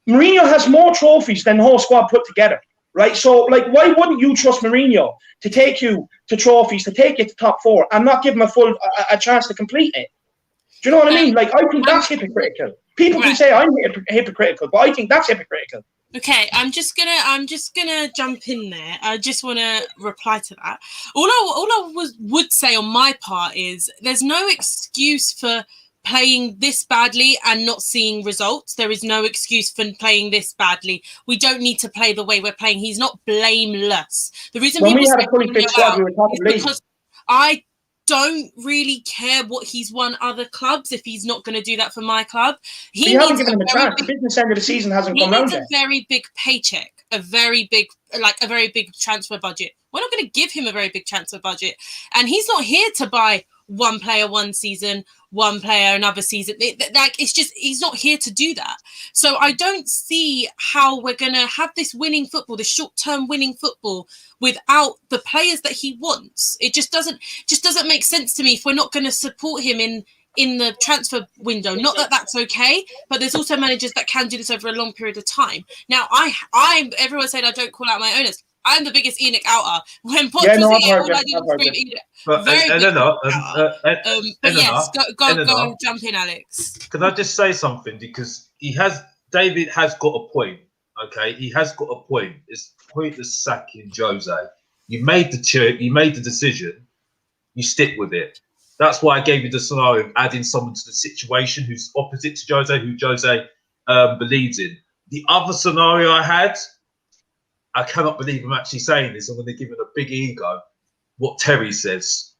Mourinho has more trophies than the whole squad put together, right? So, like, why wouldn't you trust Mourinho to take you to trophies, to take you to top 4, and not give him a chance to complete it? Do you know what I mean? Like, I think that's hypocritical. People can say I'm hypocritical, but I think that's hypocritical. Okay, I'm just gonna jump in there. I just want to reply to that. All I would say on my part is there's no excuse for playing this badly and not seeing results. There is no excuse for playing this badly. We don't need to play the way we're playing. He's not blameless. The reason when we people had a fully fit squad, we were top of the league. because I don't really care what he's won other clubs if he's not going to do that for my club. We haven't given him a chance. The business end of the season hasn't come round yet. He needs a very big paycheck, a very big transfer budget. We're not going to give him a very big transfer budget, and he's not here to buy one player one season, one player another season. It's just he's not here to do that. So I don't see how we're going to have this winning football, this short-term winning football, without the players that he wants. It just doesn't make sense to me if we're not going to support him in the transfer window. Not that that's okay, but there's also managers that can do this over a long period of time. Now, everyone said I don't call out my owners. I'm the biggest Enoch outer. When Poch was here, all I did was scream Enoch. But Yes, go jump in, Alex. Can I just say something? Because David has got a point. Okay, he has got a point. It's pointless sacking Jose. You made the decision. You stick with it. That's why I gave you the scenario of adding someone to the situation who's opposite to Jose, who Jose believes in. The other scenario I had, I cannot believe I'm actually saying this. I'm going to give it a big ego. What Terry says.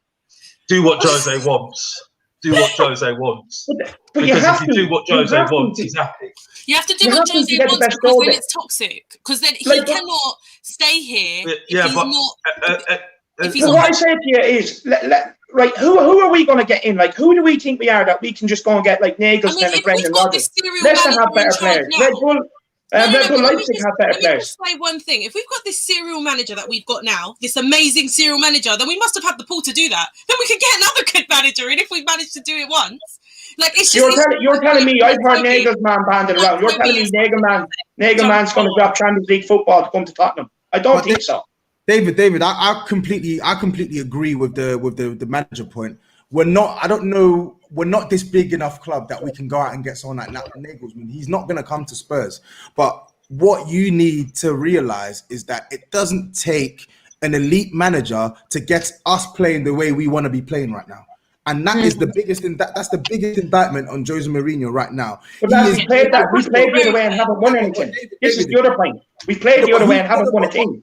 Do what Jose wants. Do what Jose wants. But you have if you do what Jose wants, he's happy. You have to do what Jose wants because then it's toxic. Because then he cannot stay here if he's not... What I say to you is, right, who are we going to get in? Like, who do we think we are that we can just go and get, like, Nagelsmann and Brendan Rodgers? Let's have better players. Red Bull Leipzig have better players. Let me just say one thing. If we've got this serial manager that we've got now, this amazing serial manager, then we must have had the pull to do that. Then we could get another good manager in if we managed to do it once. Like it's just, you're telling me I've heard Nagelsmann banded around. You're telling me Nagelmann's going to drop Champions League football to come to Tottenham. I don't think so. David, I completely agree with the manager point. We're not this big enough club that we can go out and get someone like Nagelsmann. He's not going to come to Spurs. But what you need to realize is that it doesn't take an elite manager to get us playing the way we want to be playing right now. And that is the biggest that's the biggest indictment on Jose Mourinho right now. But we played the other way and haven't won anything. This is the other point. We played the other way and haven't won a thing.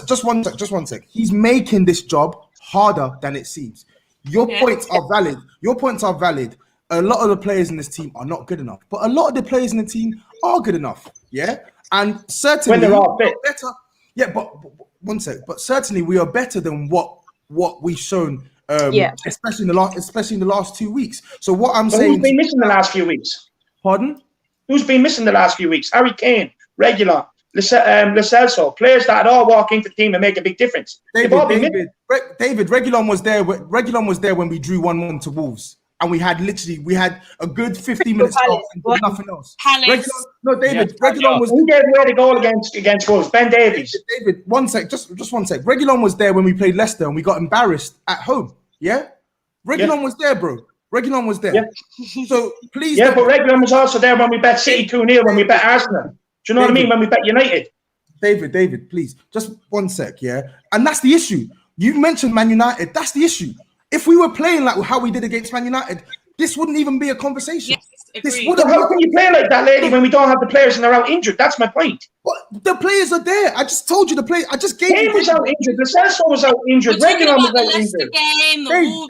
Just one sec. He's making this job harder than it seems. Your points are valid. A lot of the players in this team are not good enough, but a lot of the players in the team are good enough. Yeah, and certainly when they're all fit. Better. Yeah, but one sec. But certainly we are better than what we've shown. Especially in the last 2 weeks. So what I'm saying, who's been missing the last few weeks? Pardon? Who's been missing the last few weeks? Harry Kane, Reguilon, Lo Celso, players that all walk into the team and make a big difference. David, Reguilon was there. Reguilon was there when we drew 1-1 to Wolves, and we had a good 15 minutes off and did nothing else. Reguilon was. Who gave away the goal against Wolves? Ben Davies. David, one sec, just one sec. Reguilon was there when we played Leicester and we got embarrassed at home. Yeah, Reguilon was there, bro. Reguilon was there. Yeah. So please. Yeah, but Reguilon was also there when we bet City 2-0, when we bet Arsenal. Do you know what I mean? When we bet United. David, please, just one sec, yeah? And that's the issue. You mentioned Man United. That's the issue. If we were playing like how we did against Man United, this wouldn't even be a conversation. Yes, how can you play like that, lady, when we don't have the players and they're out injured? That's my point. But the players are there. I just told you the players. I just gave you. Kane was out injured. Lo Celso was out injured. Reguilon was out injured.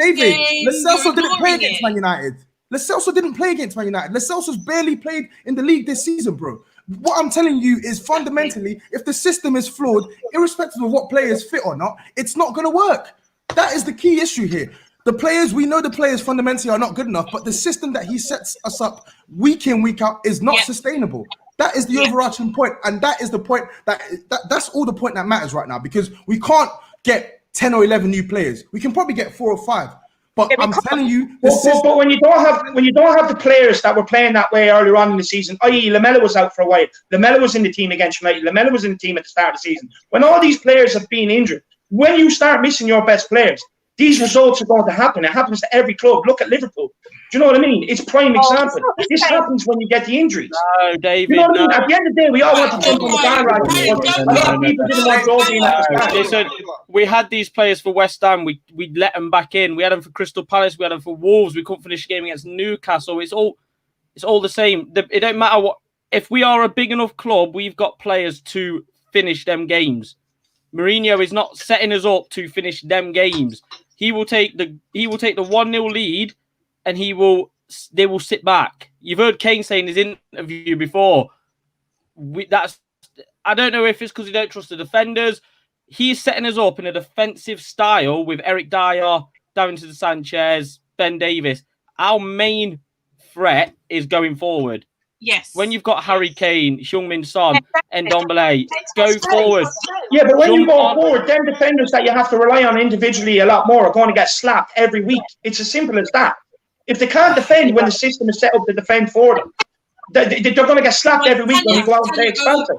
David, Lo Celso didn't play against Man United. Lo Celso didn't play against Man United. Lo Celso's barely played in the league this season, bro. What I'm telling you is fundamentally, if the system is flawed, irrespective of what players fit or not, it's not going to work. That is the key issue here. We know the players fundamentally are not good enough, but the system that he sets us up week in, week out is not sustainable. That is the overarching point. And that is the point that's all the point that matters right now, because we can't get 10 or 11 new players. We can probably get 4 or 5. But I'm telling you, but when you don't have the players that were playing that way earlier on in the season, i.e. Lamela was out for a while. Lamela was in the team against United. Lamela was in the team at the start of the season. When all these players have been injured, when you start missing your best players, these results are going to happen. It happens to every club. Look at Liverpool. Do you know what I mean? It's prime example. This happens when you get the injuries. No, David. You know what I mean? At the end of the day, we all want to jump on the bandwagon. A lot of people didn't want Georgie in at the start. Listen, we had these players for West Ham. We let them back in. We had them for Crystal Palace. We had them for Wolves. We couldn't finish the game against Newcastle. It's all the same. It don't matter what. If we are a big enough club, we've got players to finish them games. Mourinho is not setting us up to finish them games. He will take the 1-0 lead, and they will sit back. You've heard Kane say in his interview before. I don't know if it's because he don't trust the defenders. He's setting us up in a defensive style with Eric Dyer, Davinson Sanchez, Ben Davis. Our main threat is going forward. Yes. When you've got Harry Kane, Heung-min Son, and Ndombele, go forward. Yeah, but when you go forward, them defenders that you have to rely on individually a lot more are going to get slapped every week. It's as simple as that. If they can't defend when the system is set up to defend for them, they're going to get slapped every week when we go out and play expansive.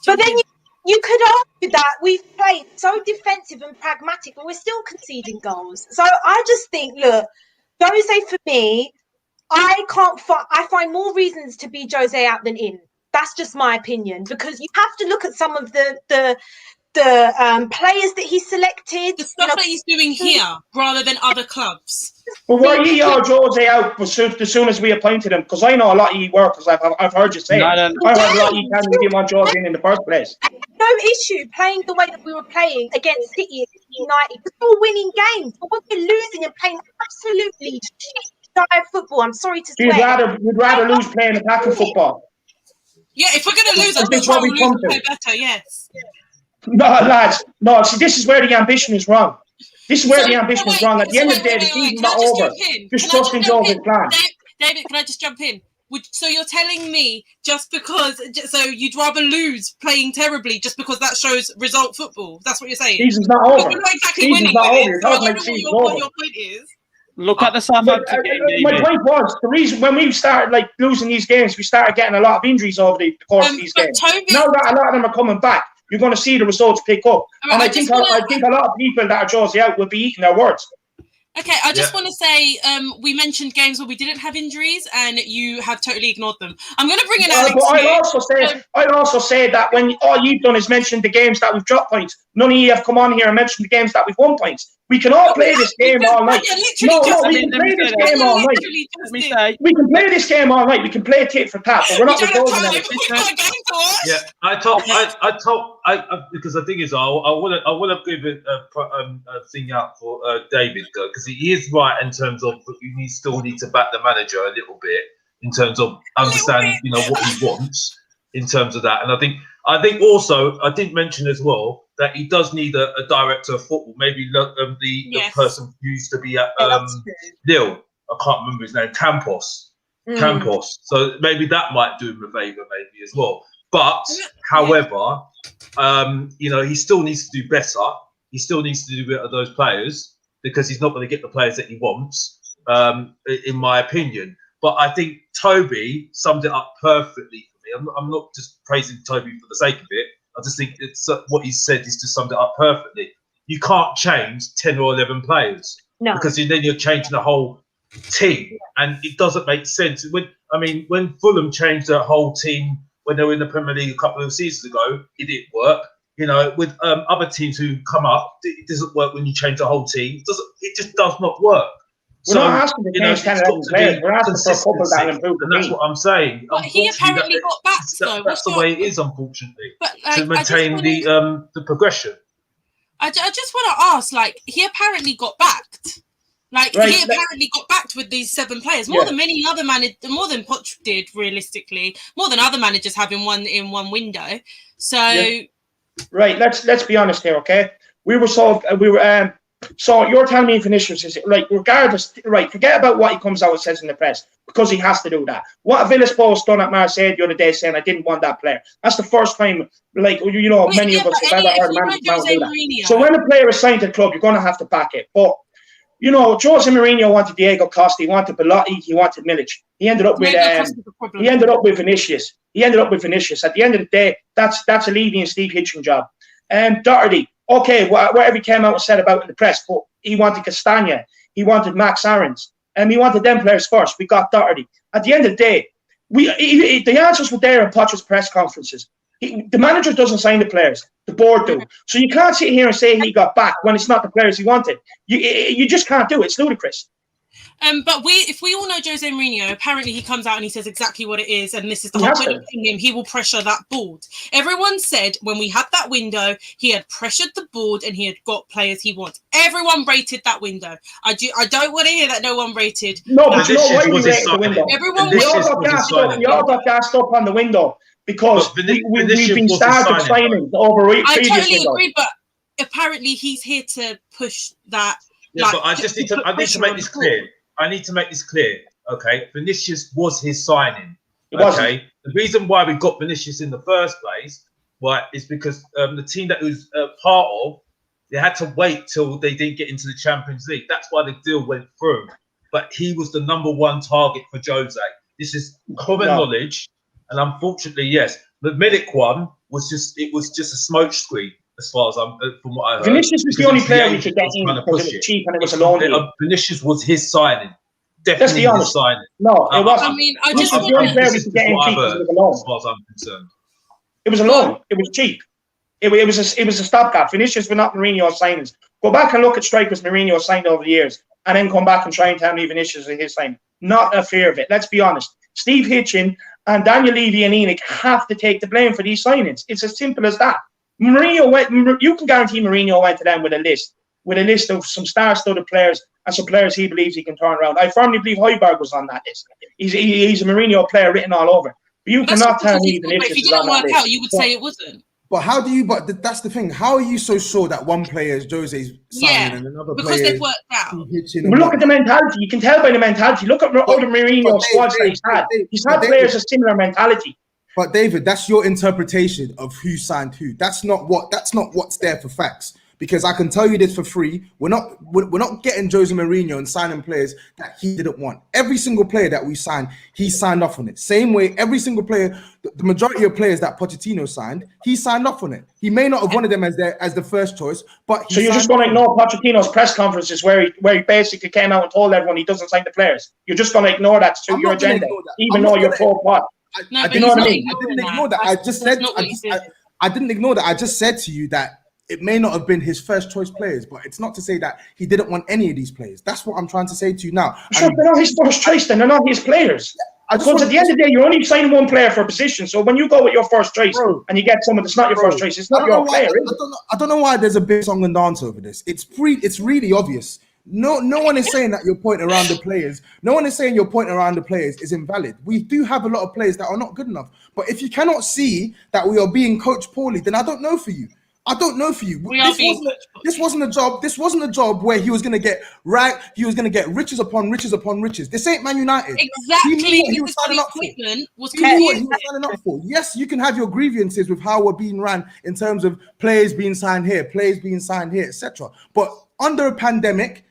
But then you could argue that we've played so defensive and pragmatic, but we're still conceding goals. So I just think, look, Jose for me, I find more reasons to be Jose out than in. That's just my opinion, because you have to look at some of the players that he selected. The stuff that he's doing here rather than other clubs. Well, were you all Jose out as soon as we appointed him? Because I know a lot of you were, because I've heard you say it. I heard a lot of you telling me you didn't want Jose in the first place. No issue playing the way that we were playing against City United. We were winning games, but when we're losing and playing absolutely shit football, I'm sorry to swear. You'd rather lose playing attacking football. Yeah, if we're going to lose, I'd rather lose and play better, yes. No, lads. No, see, this is where the ambition is wrong. This is where the ambition is wrong. At the end of the day, the season's not over. Just trust in Jose's plan. David, can I just jump in? So you're telling me so you'd rather lose playing terribly just because that shows result football? That's what you're saying? Season's not over. We're not exactly winning with it, so I don't know what your point is. Look at the Southampton game, David. My point was, the reason when we started losing these games, we started getting a lot of injuries over the course of these games. Now that a lot of them are coming back, you're going to see the results pick up. And I think a lot of people that are Jose out will be eating their words. Okay, I just want to say, we mentioned games where we didn't have injuries, and you have totally ignored them. I'm going to bring in Alex. But I'd also say that when all you've done is mention the games that we've dropped points, none of you have come on here and mentioned the games that we've won points. We can all play this game all night. We can play this game all night. We can play this game all night. We can play tit for tat, but we're not resolving anything. Yeah, I because the thing is, I want to give a thing out for David, though, because he is right in terms of you still need to back the manager a little bit in terms of understanding, what he wants in terms of that. And I think also I did mention as well that he does need a director of football. Maybe the person who used to be at Lille, I can't remember his name, Campos. So maybe that might do him a favour, maybe as well. But however, he still needs to do better. He still needs to do better with those players because he's not going to get the players that he wants, in my opinion. But I think Toby summed it up perfectly for me. I'm not just praising Toby for the sake of it. I just think it's what he said is just summed it up perfectly. You can't change 10 or 11 players because then you're changing the whole team, and it doesn't make sense. When Fulham changed their whole team when they were in the Premier League a couple of seasons ago, it didn't work. With other teams who come up, it doesn't work when you change the whole team. It just does not work. We're not asking to change 10 players. We're asking for a couple that improve. And that's what I'm saying. But he apparently got back, though. That's the way it is, unfortunately, to maintain the progression. I just want to ask, he apparently got backed. He apparently got backed with these 7 players, more than many other more than Poch did, realistically, more than other managers have in one window. So, right. Let's be honest here, okay? So you're telling me Vinicius is regardless, right? Forget about what he comes out and says in the press because he has to do that. What Villas-Boas done at Marseille the other day, saying I didn't want that player. That's the first time, many of us have ever heard management do that. So when a player is signed to the club, you're going to have to back it. But Jose Mourinho wanted Diego Costa, he wanted Belotti, he wanted Milic. He ended up with Vinicius. At the end of the day, that's a Levy and Steve Hitchens job. Doherty. Okay, whatever he came out and said about in the press, but he wanted Castagna, he wanted Max Aarons, and he wanted them players first. We got Doherty. At the end of the day, the answers were there in Potter's press conferences. The manager doesn't sign the players, the board do. So you can't sit here and say he got back when it's not the players he wanted. You just can't do it. It's ludicrous. But if we all know Jose Mourinho, apparently he comes out and he says exactly what it is, and this is the whole point of him. He will pressure that board. Everyone said when we had that window, he had pressured the board and he had got players he wants. Everyone rated that window. I don't want to hear that no one rated. No, but you know why we rated the window? Everyone we all got gassed up on the window because we've been started signing over I totally agree, but apparently he's here to push that. Yeah, but I need to make this clear. I need to make this clear, okay? Vinicius was his signing, okay? The reason why we got Vinicius in the first place, right, is because the team that he was part of, they had to wait till they didn't get into the Champions League. That's why the deal went through. But he was the number one target for Jose. This is common knowledge, and unfortunately, yes, the Milik one was just a smokescreen. As far as from what I heard, Vinicius was the only player we could get in because it was cheap and it was a loan deal. Vinicius was his signing, definitely his signing. No, it wasn't. I mean, Vinicius was the only player we could get in cheap because it was a loan. As far as I'm concerned, it was a loan. It was cheap. It was a stopgap. Vinicius were not Mourinho signings. Go back and look at strikers Mourinho signed over the years, and then come back and try and tell me Vinicius is his signing. Not a fear of it. Let's be honest. Steve Hitchen and Daniel Levy and Enoch have to take the blame for these signings. It's as simple as that. Mourinho went. You can guarantee Mourinho went to them with a list of some star-studded players and some players he believes he can turn around. I firmly believe Højbjerg was on that list. He's a Mourinho player written all over. But you cannot tell me Vinicius is on that list. If he didn't work out, you would say it wasn't. But how do you? But that's the thing. How are you so sure that one player is Jose's signing and another player? Because they've worked out. But look at the mentality. You can tell by the mentality. Look at all the Mourinho squads that he's had. He's had players of similar mentality. But David, that's your interpretation of who signed who. That's not what's there for facts. Because I can tell you this for free. We're not getting Jose Mourinho and signing players that he didn't want. Every single player that we signed, he signed off on it. Same way, every single player, the majority of players that Pochettino signed, he signed off on it. He may not have wanted them as the first choice, but so you're just going to ignore Pochettino's press conferences where he basically came out and told everyone he doesn't sign the players. You're just going to ignore that to suit your agenda, even though you're pro-pot. No, you know what I mean? I didn't ignore that. I didn't ignore that. I just said to you that it may not have been his first choice players, but it's not to say that he didn't want any of these players. That's what I'm trying to say to you now. Sure, they're not his first choice, then they're not his players. Because at the end of the day, you're only signing one player for a position. So when you go with your first choice and you get someone that's not your first choice, it's not your player. I don't know why there's a big song and dance over this. It's really obvious. No one is saying that your point around the players. No one is saying your point around the players is invalid. We do have a lot of players that are not good enough. But if you cannot see that we are being coached poorly, then I don't know for you. This wasn't a job. This wasn't a job where he was going to get He was going to get riches upon riches upon riches. This ain't Man United. Exactly. He was signing up for. Yes, you can have your grievances with how we're being ran in terms of players being signed here, etc. But under a pandemic,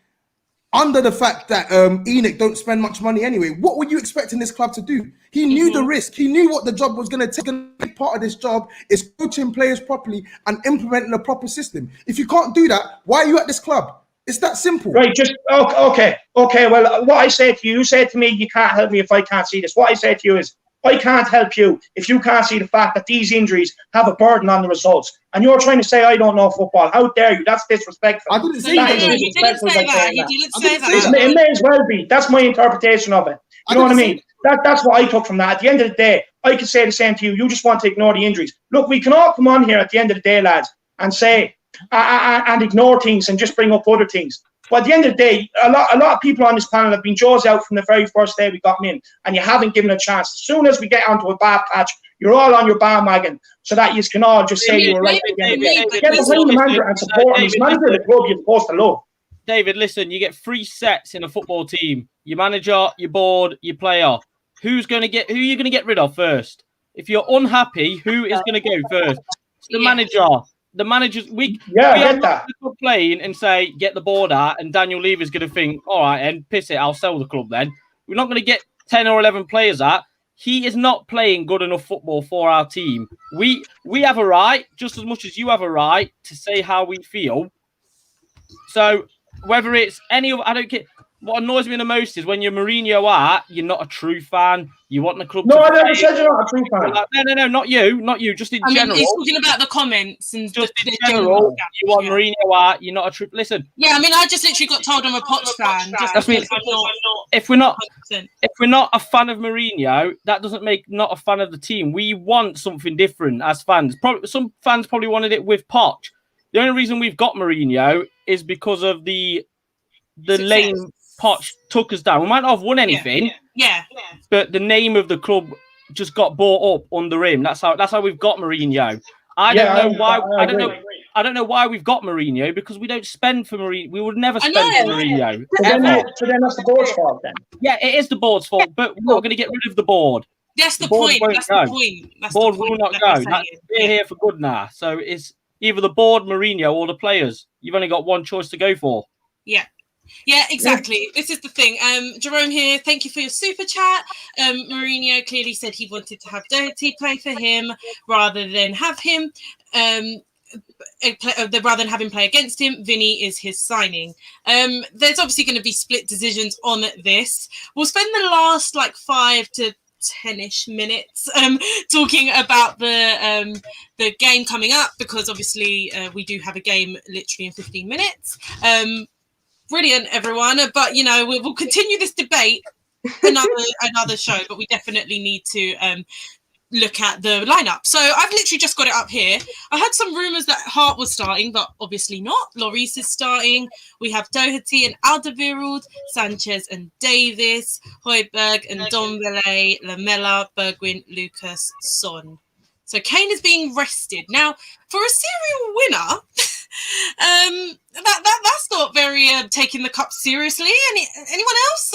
under the fact that Enoch don't spend much money anyway, what were you expecting this club to do? He knew the risk. He knew what the job was going to take. A big part of this job is coaching players properly and implementing a proper system. If you can't do that, why are you at this club? It's that simple. Right, just, okay. Well, what I say to you, you say to me, you can't help me if I can't see this. What I say to you is, I can't help you if you can't see the fact that these injuries have a burden on the results. And you're trying to say I don't know football. How dare you? That's disrespectful. I didn't say that. You didn't say that. It may as well be. That's my interpretation of it. You know what I mean? That's what I took from that. At the end of the day, I could say the same to you. You just want to ignore the injuries. Look, we can all come on here at the end of the day, lads, and say and ignore things and just bring up other things. But at the end of the day, a lot of people on this panel have been jaws out from the very first day we got them in, and you haven't given a chance. As soon as we get onto a bad patch, you're all on your bandwagon so that you can all just say you were right again. Get behind the manager and support him. He's manager of the club you're supposed to love. David, listen, you get 3 sets in a football team. Your manager, your board, your player. Who are you going to get rid of first? If you're unhappy, who is going to go first? It's the manager. The managers, we are not playing and say, get the board out, and Daniel Levy's going to think, all right, and piss it, I'll sell the club then. We're not going to get 10 or 11 players out. he is not playing good enough football for our team. We have a right, just as much as you have a right, to say how we feel. So whether it's any of, I don't care. What annoys me the most is when you're Mourinho at, you're not a true fan. You want the club No, to I never fail. said you're not a true fan. No, not you. Just in general. He's talking about the comments and just the in general. You want yeah. Mourinho at, you're not a true. Listen. Yeah, I mean, I just literally got told I'm a Poch fan. Just because I'm not. If we're not a fan of Mourinho, that doesn't make not a fan of the team. We want something different as fans. Probably some fans probably wanted it with Poch. The only reason we've got Mourinho is because of the lane Poch took us down. We might not have won anything, but the name of the club just got bought up under him. That's how we've got Mourinho. I don't know why we've got Mourinho, because we don't spend for Mourinho. We would never spend for Mourinho. So then that's the board's fault then. Yeah, it is the board's fault, but we're not going to get rid of the board. That's the point. The board will not go. We're here for good now. So it's either the board, Mourinho, or the players. You've only got one choice to go for. Yeah, exactly. This is the thing. Jerome here, thank you for your super chat. Mourinho clearly said he wanted to have Doherty play for him rather than have him. Rather than having play against him. Vinny is his signing. There's obviously going to be split decisions on this. We'll spend the last 5 to 10-ish minutes talking about the game coming up, because obviously we do have a game literally in 15 minutes. Brilliant, everyone. But, we'll continue this debate another show, but we definitely need to look at the lineup. So I've literally just got it up here. I had some rumours that Hart was starting, but obviously not. Lloris is starting. We have Doherty and Alderweireld, Sanchez and Davis, Højbjerg and Ndombele, Lamela, Bergwijn, Lucas, Son. So Kane is being rested. Now, for a serial winner, that's not very taking the cup seriously. Anyone else?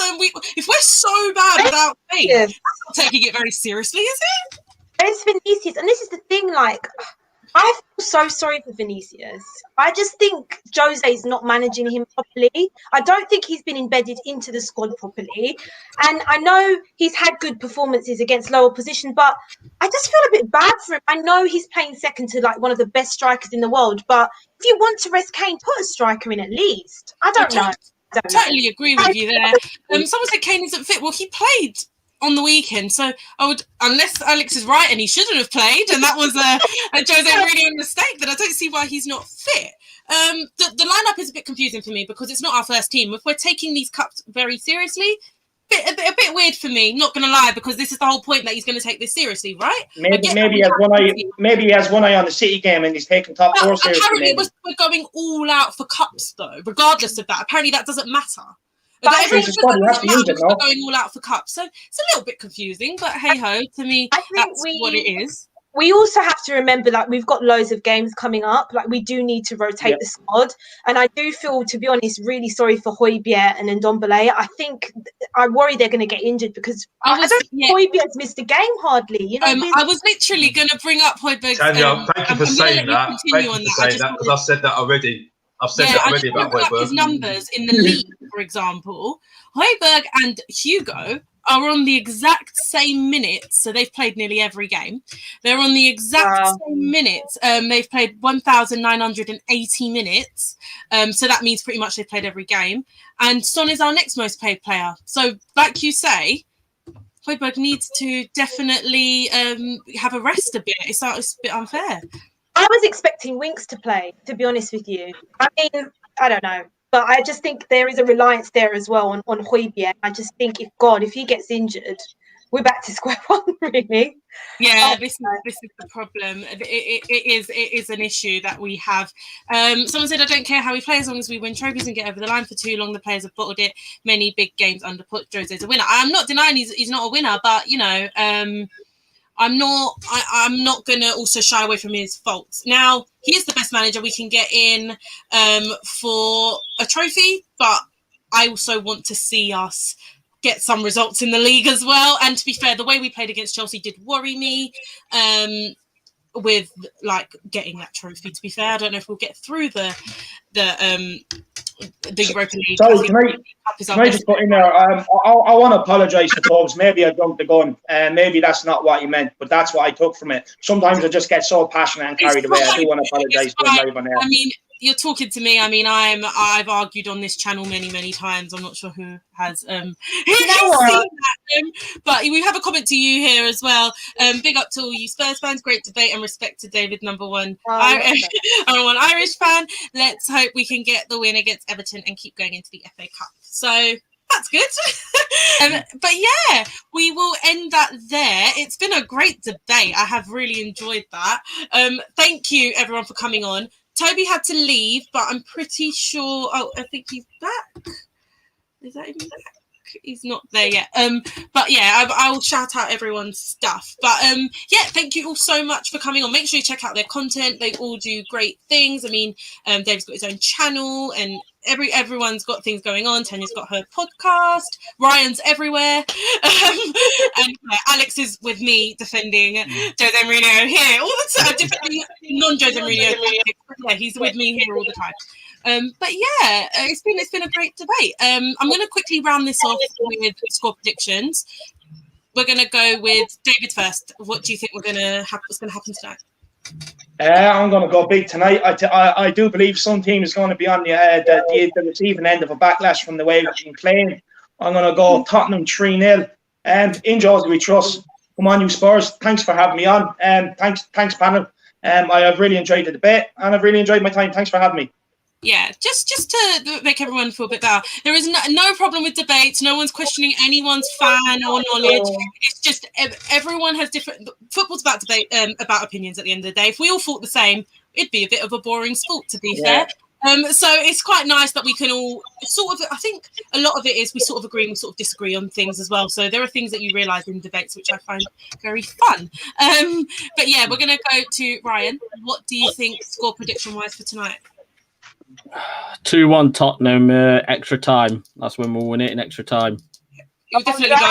If we're so bad without Kane, that's not taking it very seriously, is it? It's Vinicius, and this is the thing. I feel so sorry for Vinicius. I just think Jose's not managing him properly. I don't think he's been embedded into the squad properly. And I know he's had good performances against lower position, but I just feel a bit bad for him. I know he's playing second to one of the best strikers in the world, but if you want to rest Kane, put a striker in at least. I don't know. Totally agree with you there. Someone said Kane isn't fit. Well, he played on the weekend, so I would, unless Alex is right and he shouldn't have played, and that was a Jose Mourinho mistake, then I don't see why he's not fit. The lineup is a bit confusing for me because it's not our first team. If we're taking these cups very seriously, a bit weird for me, not gonna lie, because this is the whole point that he's going to take this seriously, right? Maybe he has one eye on the City game and he's taking top four seriously. Apparently we're going all out for cups though, regardless of that. Apparently that doesn't matter. But everyone's going all out for cups, so it's a little bit confusing. But hey ho, to me, that's what it is. We also have to remember we've got loads of games coming up. We do need to rotate the squad, and I do feel, to be honest, really sorry for Højbjerg and Ndombele. I worry they're going to get injured because Højbjerg's missed a game hardly. I was literally going to bring up Højbjerg. Daniel, thank you for saying that. Thank you for saying that, because I've said that already. I've said that already about Højbjerg. His numbers in the league, for example, Højbjerg and Hugo are on the exact same minutes. So they've played nearly every game. They're on the exact same minutes. They've played 1,980 minutes. So that means pretty much they've played every game. And Son is our next most played player. So like you say, Højbjerg needs to definitely have a rest a bit. It's a bit unfair. I was expecting Winks to play, to be honest with you. I mean, I don't know. But I just think there is a reliance there as well on Højbjerg. I just think if he gets injured, we're back to square one, really. Yeah, this is the problem. It is an issue that we have. Someone said, I don't care how we play as long as we win trophies and get over the line for too long. The players have bottled it. Many big games under Poch. Jose's a winner. I'm not denying he's not a winner, but I'm not gonna also shy away from his faults. Now, he is the best manager we can get in for a trophy, but I also want to see us get some results in the league as well. And to be fair, the way we played against Chelsea did worry me with getting that trophy. To be fair, I don't know if we'll get through the the Europa League. So can I just put in there? I want to apologise to folks. Maybe I jumped the gun, and maybe that's not what you meant, but that's what I took from it. Sometimes I just get so passionate and carried away. I do want to apologise to everyone else. I mean, you're talking to me. I mean, I've argued on this channel many times. I'm not sure who has seen that. But we have a comment to you here as well. Big up to all you Spurs fans. Great debate and respect to David, number one Irish fan. Let's hope we can get the win against Everton and keep going into the FA Cup. So that's good. But yeah, we will end that there. It's been a great debate. I have really enjoyed that. Thank you everyone for coming on. Toby had to leave, but I'm pretty sure. Oh, I think he's back. Is that even back? He's not there yet. But yeah, I'll shout out everyone's stuff. But yeah, thank you all so much for coming on. Make sure you check out their content. They all do great things. I mean, Dave's got his own channel, and everyone's got things going on. Tanya's got her podcast. Ryan's everywhere. And Alex is with me defending Jose Mourinho here all the time. Differently non-Jose Mourinho. Yeah, he's with me here all the time. But yeah, it's been a great debate. I'm going to quickly round this off with score predictions. We're going to go with David first. What do you think what's going to happen tonight? I'm going to go big tonight. I do believe some team is going to be on the receiving end of a backlash from the way we've been playing. I'm going to go Tottenham 3-0. In Jose we trust. Come on, you Spurs. Thanks for having me on. Thanks, panel. I have really enjoyed the debate, and I've really enjoyed my time. Thanks for having me. Yeah, just to make everyone feel a bit better. There is no problem with debates. No one's questioning anyone's fan or knowledge. It's just everyone has different. Football's about debate, about opinions. At the end of the day, if we all thought the same, it'd be a bit of a boring sport, to be fair. So it's quite nice that we can all sort of. I think a lot of it is we sort of agree and we sort of disagree on things as well. So there are things that you realise in debates which I find very fun. But yeah, we're gonna go to Ryan. What do you think score prediction wise for tonight? 2-1 Tottenham, extra time. That's when we'll win it in extra time. You'll definitely go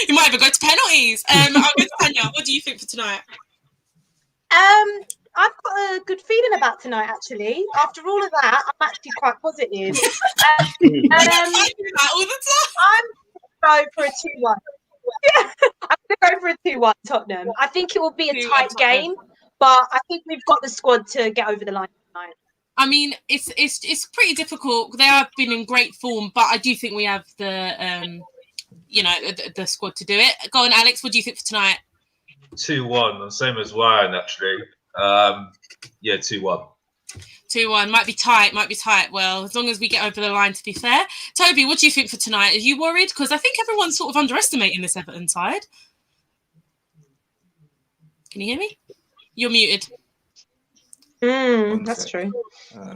You might even go to penalties. I'll go to Tanya. What do you think for tonight? I've got a good feeling about tonight, actually. After all of that, I'm actually quite positive. All the time. I'm going to go for a 2-1. Yeah, I'm going to go for a 2-1 Tottenham. I think it will be a tight game. But I think we've got the squad to get over the line tonight. I mean, it's pretty difficult. They have been in great form, but I do think we have the the squad to do it. Go on, Alex. What do you think for tonight? 2-1, same as Ryan actually. 2-1. 2-1 might be tight. Well, as long as we get over the line, to be fair. Toby, what do you think for tonight? Are you worried? Because I think everyone's sort of underestimating this Everton side. Can you hear me? You're muted. That's true.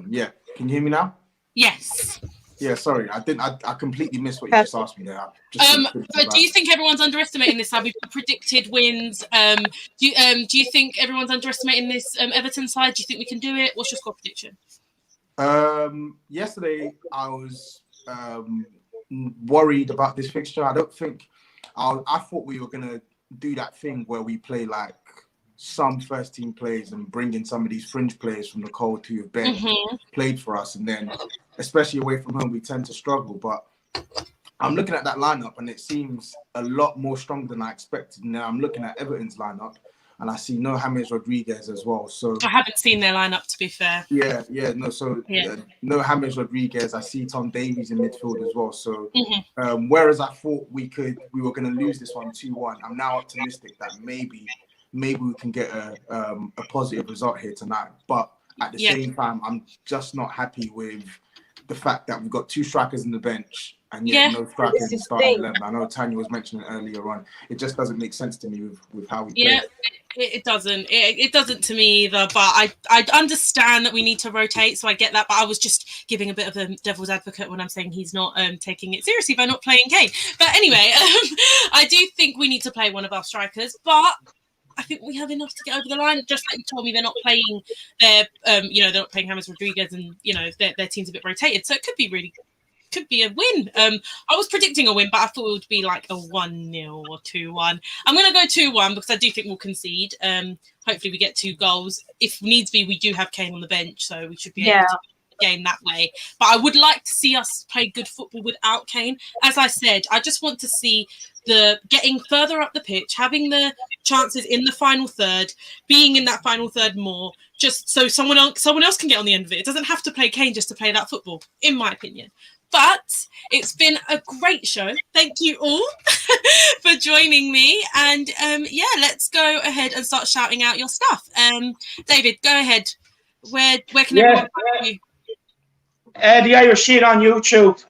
Yeah. Can you hear me now? Yes. Yeah, sorry. I completely missed what you just asked me there. But do you think everyone's underestimating this side? We've predicted wins. Do you think everyone's underestimating this Everton side? Do you think we can do it? What's your score prediction? Yesterday, I was worried about this fixture. I don't think... I thought we were going to do that thing where we play like some first team players and bring in some of these fringe players from the cold who have played for us, and then especially away from home we tend to struggle. But I'm looking at that lineup and it seems a lot more stronger than I expected. Now I'm looking at Everton's lineup and I see no James Rodriguez as well. So I haven't seen their lineup, to be fair. No James Rodriguez. I see Tom Davies in midfield as well. So whereas I thought we were going to lose this one 2-1, I'm now optimistic that maybe we can get a positive result here tonight. But at the same time, I'm just not happy with the fact that we've got two strikers in the bench and yet no strikers in the starting 11. I know Tanya was mentioning earlier on. It just doesn't make sense to me with how we play. Yeah, it doesn't. It doesn't to me either. But I understand that we need to rotate, so I get that. But I was just giving a bit of a devil's advocate when I'm saying he's not taking it seriously by not playing Kane. But anyway, I do think we need to play one of our strikers. But I think we have enough to get over the line. Just like you told me, they're not playing they're not playing James Rodriguez, and their team's a bit rotated, so it could be really could be a win. I was predicting a win, but I thought it would be like a 1-0 or 2-1. I'm going to go 2-1 because I do think we'll concede. Hopefully we get 2 goals. If needs be, we do have Kane on the bench, so we should be able to game that way. But I would like to see us play good football without Kane. As I said, I just want to see the getting further up the pitch, having the chances in the final third, being in that final third more, just so someone else can get on the end of it. It doesn't have to play Kane just to play that football, in my opinion. But it's been a great show. Thank you all for joining me. And let's go ahead and start shouting out your stuff. David, go ahead. Where can everyone find you? The Irish Sheet on YouTube.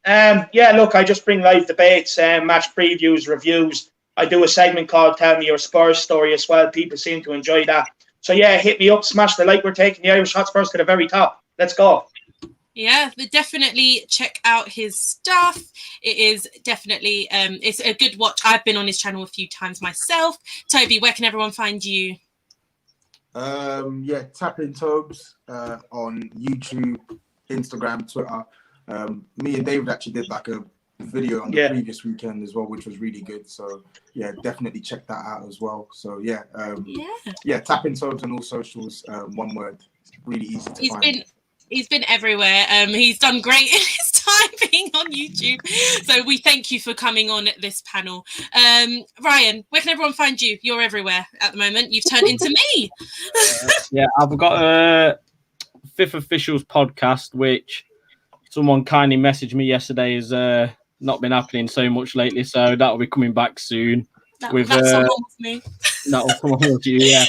Look, I just bring live debates, match previews, reviews. I do a segment called Tell Me Your Spurs Story as well. People seem to enjoy that. So, hit me up, smash the like. We're taking the Irish Hotspurs to the very top. Let's go. Yeah, definitely check out his stuff. It is definitely, it's a good watch. I've been on his channel a few times myself. Toby, where can everyone find you? Tapping Tobes on YouTube, Instagram, Twitter. Me and David actually did like a video on the previous weekend as well, which was really good. So definitely check that out as well. So Tapping Tobes on all socials, one word. It's really easy to find. He's been everywhere. He's done great in his time being on YouTube. So we thank you for coming on this panel. Ryan, where can everyone find you? You're everywhere at the moment. You've turned into me. I've got a Fifth Officials podcast, which someone kindly messaged me yesterday has not been happening so much lately. So that'll be coming back soon. That's someone with me. That'll come on with you, yeah.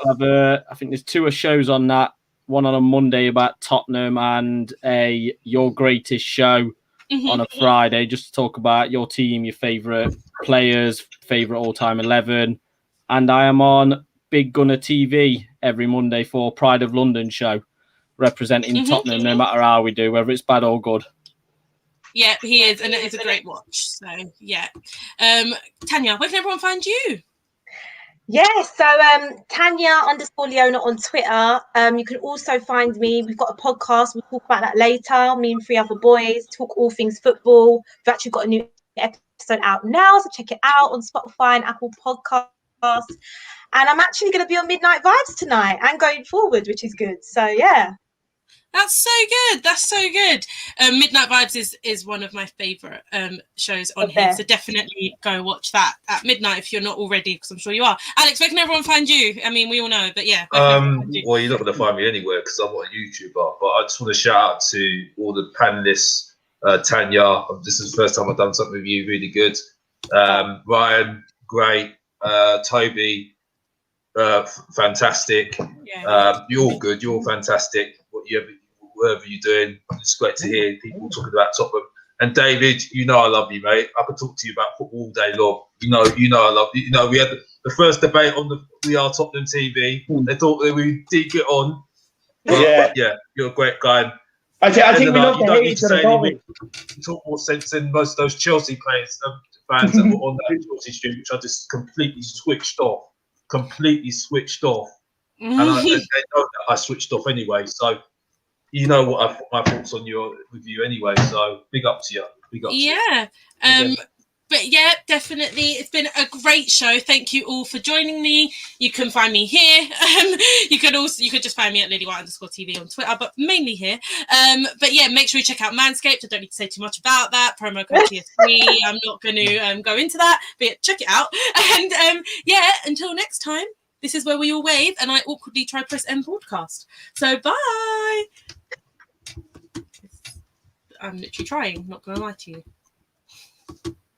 I think there's 2 shows on that. One on a Monday about Tottenham and a Your Greatest Show on a Friday, just to talk about your team, your favourite players, favourite all-time 11. And I am on Big Gunner TV every Monday for Pride of London show, representing Tottenham no matter how we do, whether it's bad or good. Yeah, he is, and it is a great watch. So, Tanya, where can everyone find you? So Tanya_Leona on Twitter. You can also find me. We've got a podcast. We'll talk about that later. Me and 3 other boys talk all things football. We've actually got a new episode out now, so check it out on Spotify and Apple Podcasts. And I'm actually going to be on Midnight Vibes tonight and going forward, which is good. So, That's so good. Midnight Vibes is one of my favourite shows on here. So definitely go watch that at midnight if you're not already, because I'm sure you are. Alex, where can everyone find you? I mean, we all know, but yeah. Well, you're not going to find me anywhere because I'm not a YouTuber. But I just want to shout out to all the panelists. Tanya, this is the first time I've done something with you. Really good. Ryan, great. Toby, fantastic. You're all good. You're all fantastic. Whatever you're doing, it's great to hear people talking about Tottenham. And David, I love you, mate. I could talk to you about football all day long. I love you. We had the first debate on the We Are Tottenham TV. They thought that we did get on. But you're a great guy. I think we love the hate each other, don't we? You talk more sense than most of those Chelsea players, fans that were on that Chelsea stream, which I just completely switched off. And they know that I switched off anyway. So you know what my thoughts on with you anyway. So big up to you. But definitely, it's been a great show. Thank you all for joining me. You can find me here. You could just find me at LilyWhite_TV on Twitter, but mainly here. But make sure you check out Manscaped. I don't need to say too much about that. Promo code TS3. I'm not going to go into that, but check it out. And until next time, this is where we all wave, and I awkwardly try press end broadcast. So bye. I'm literally trying. Not going to lie to you.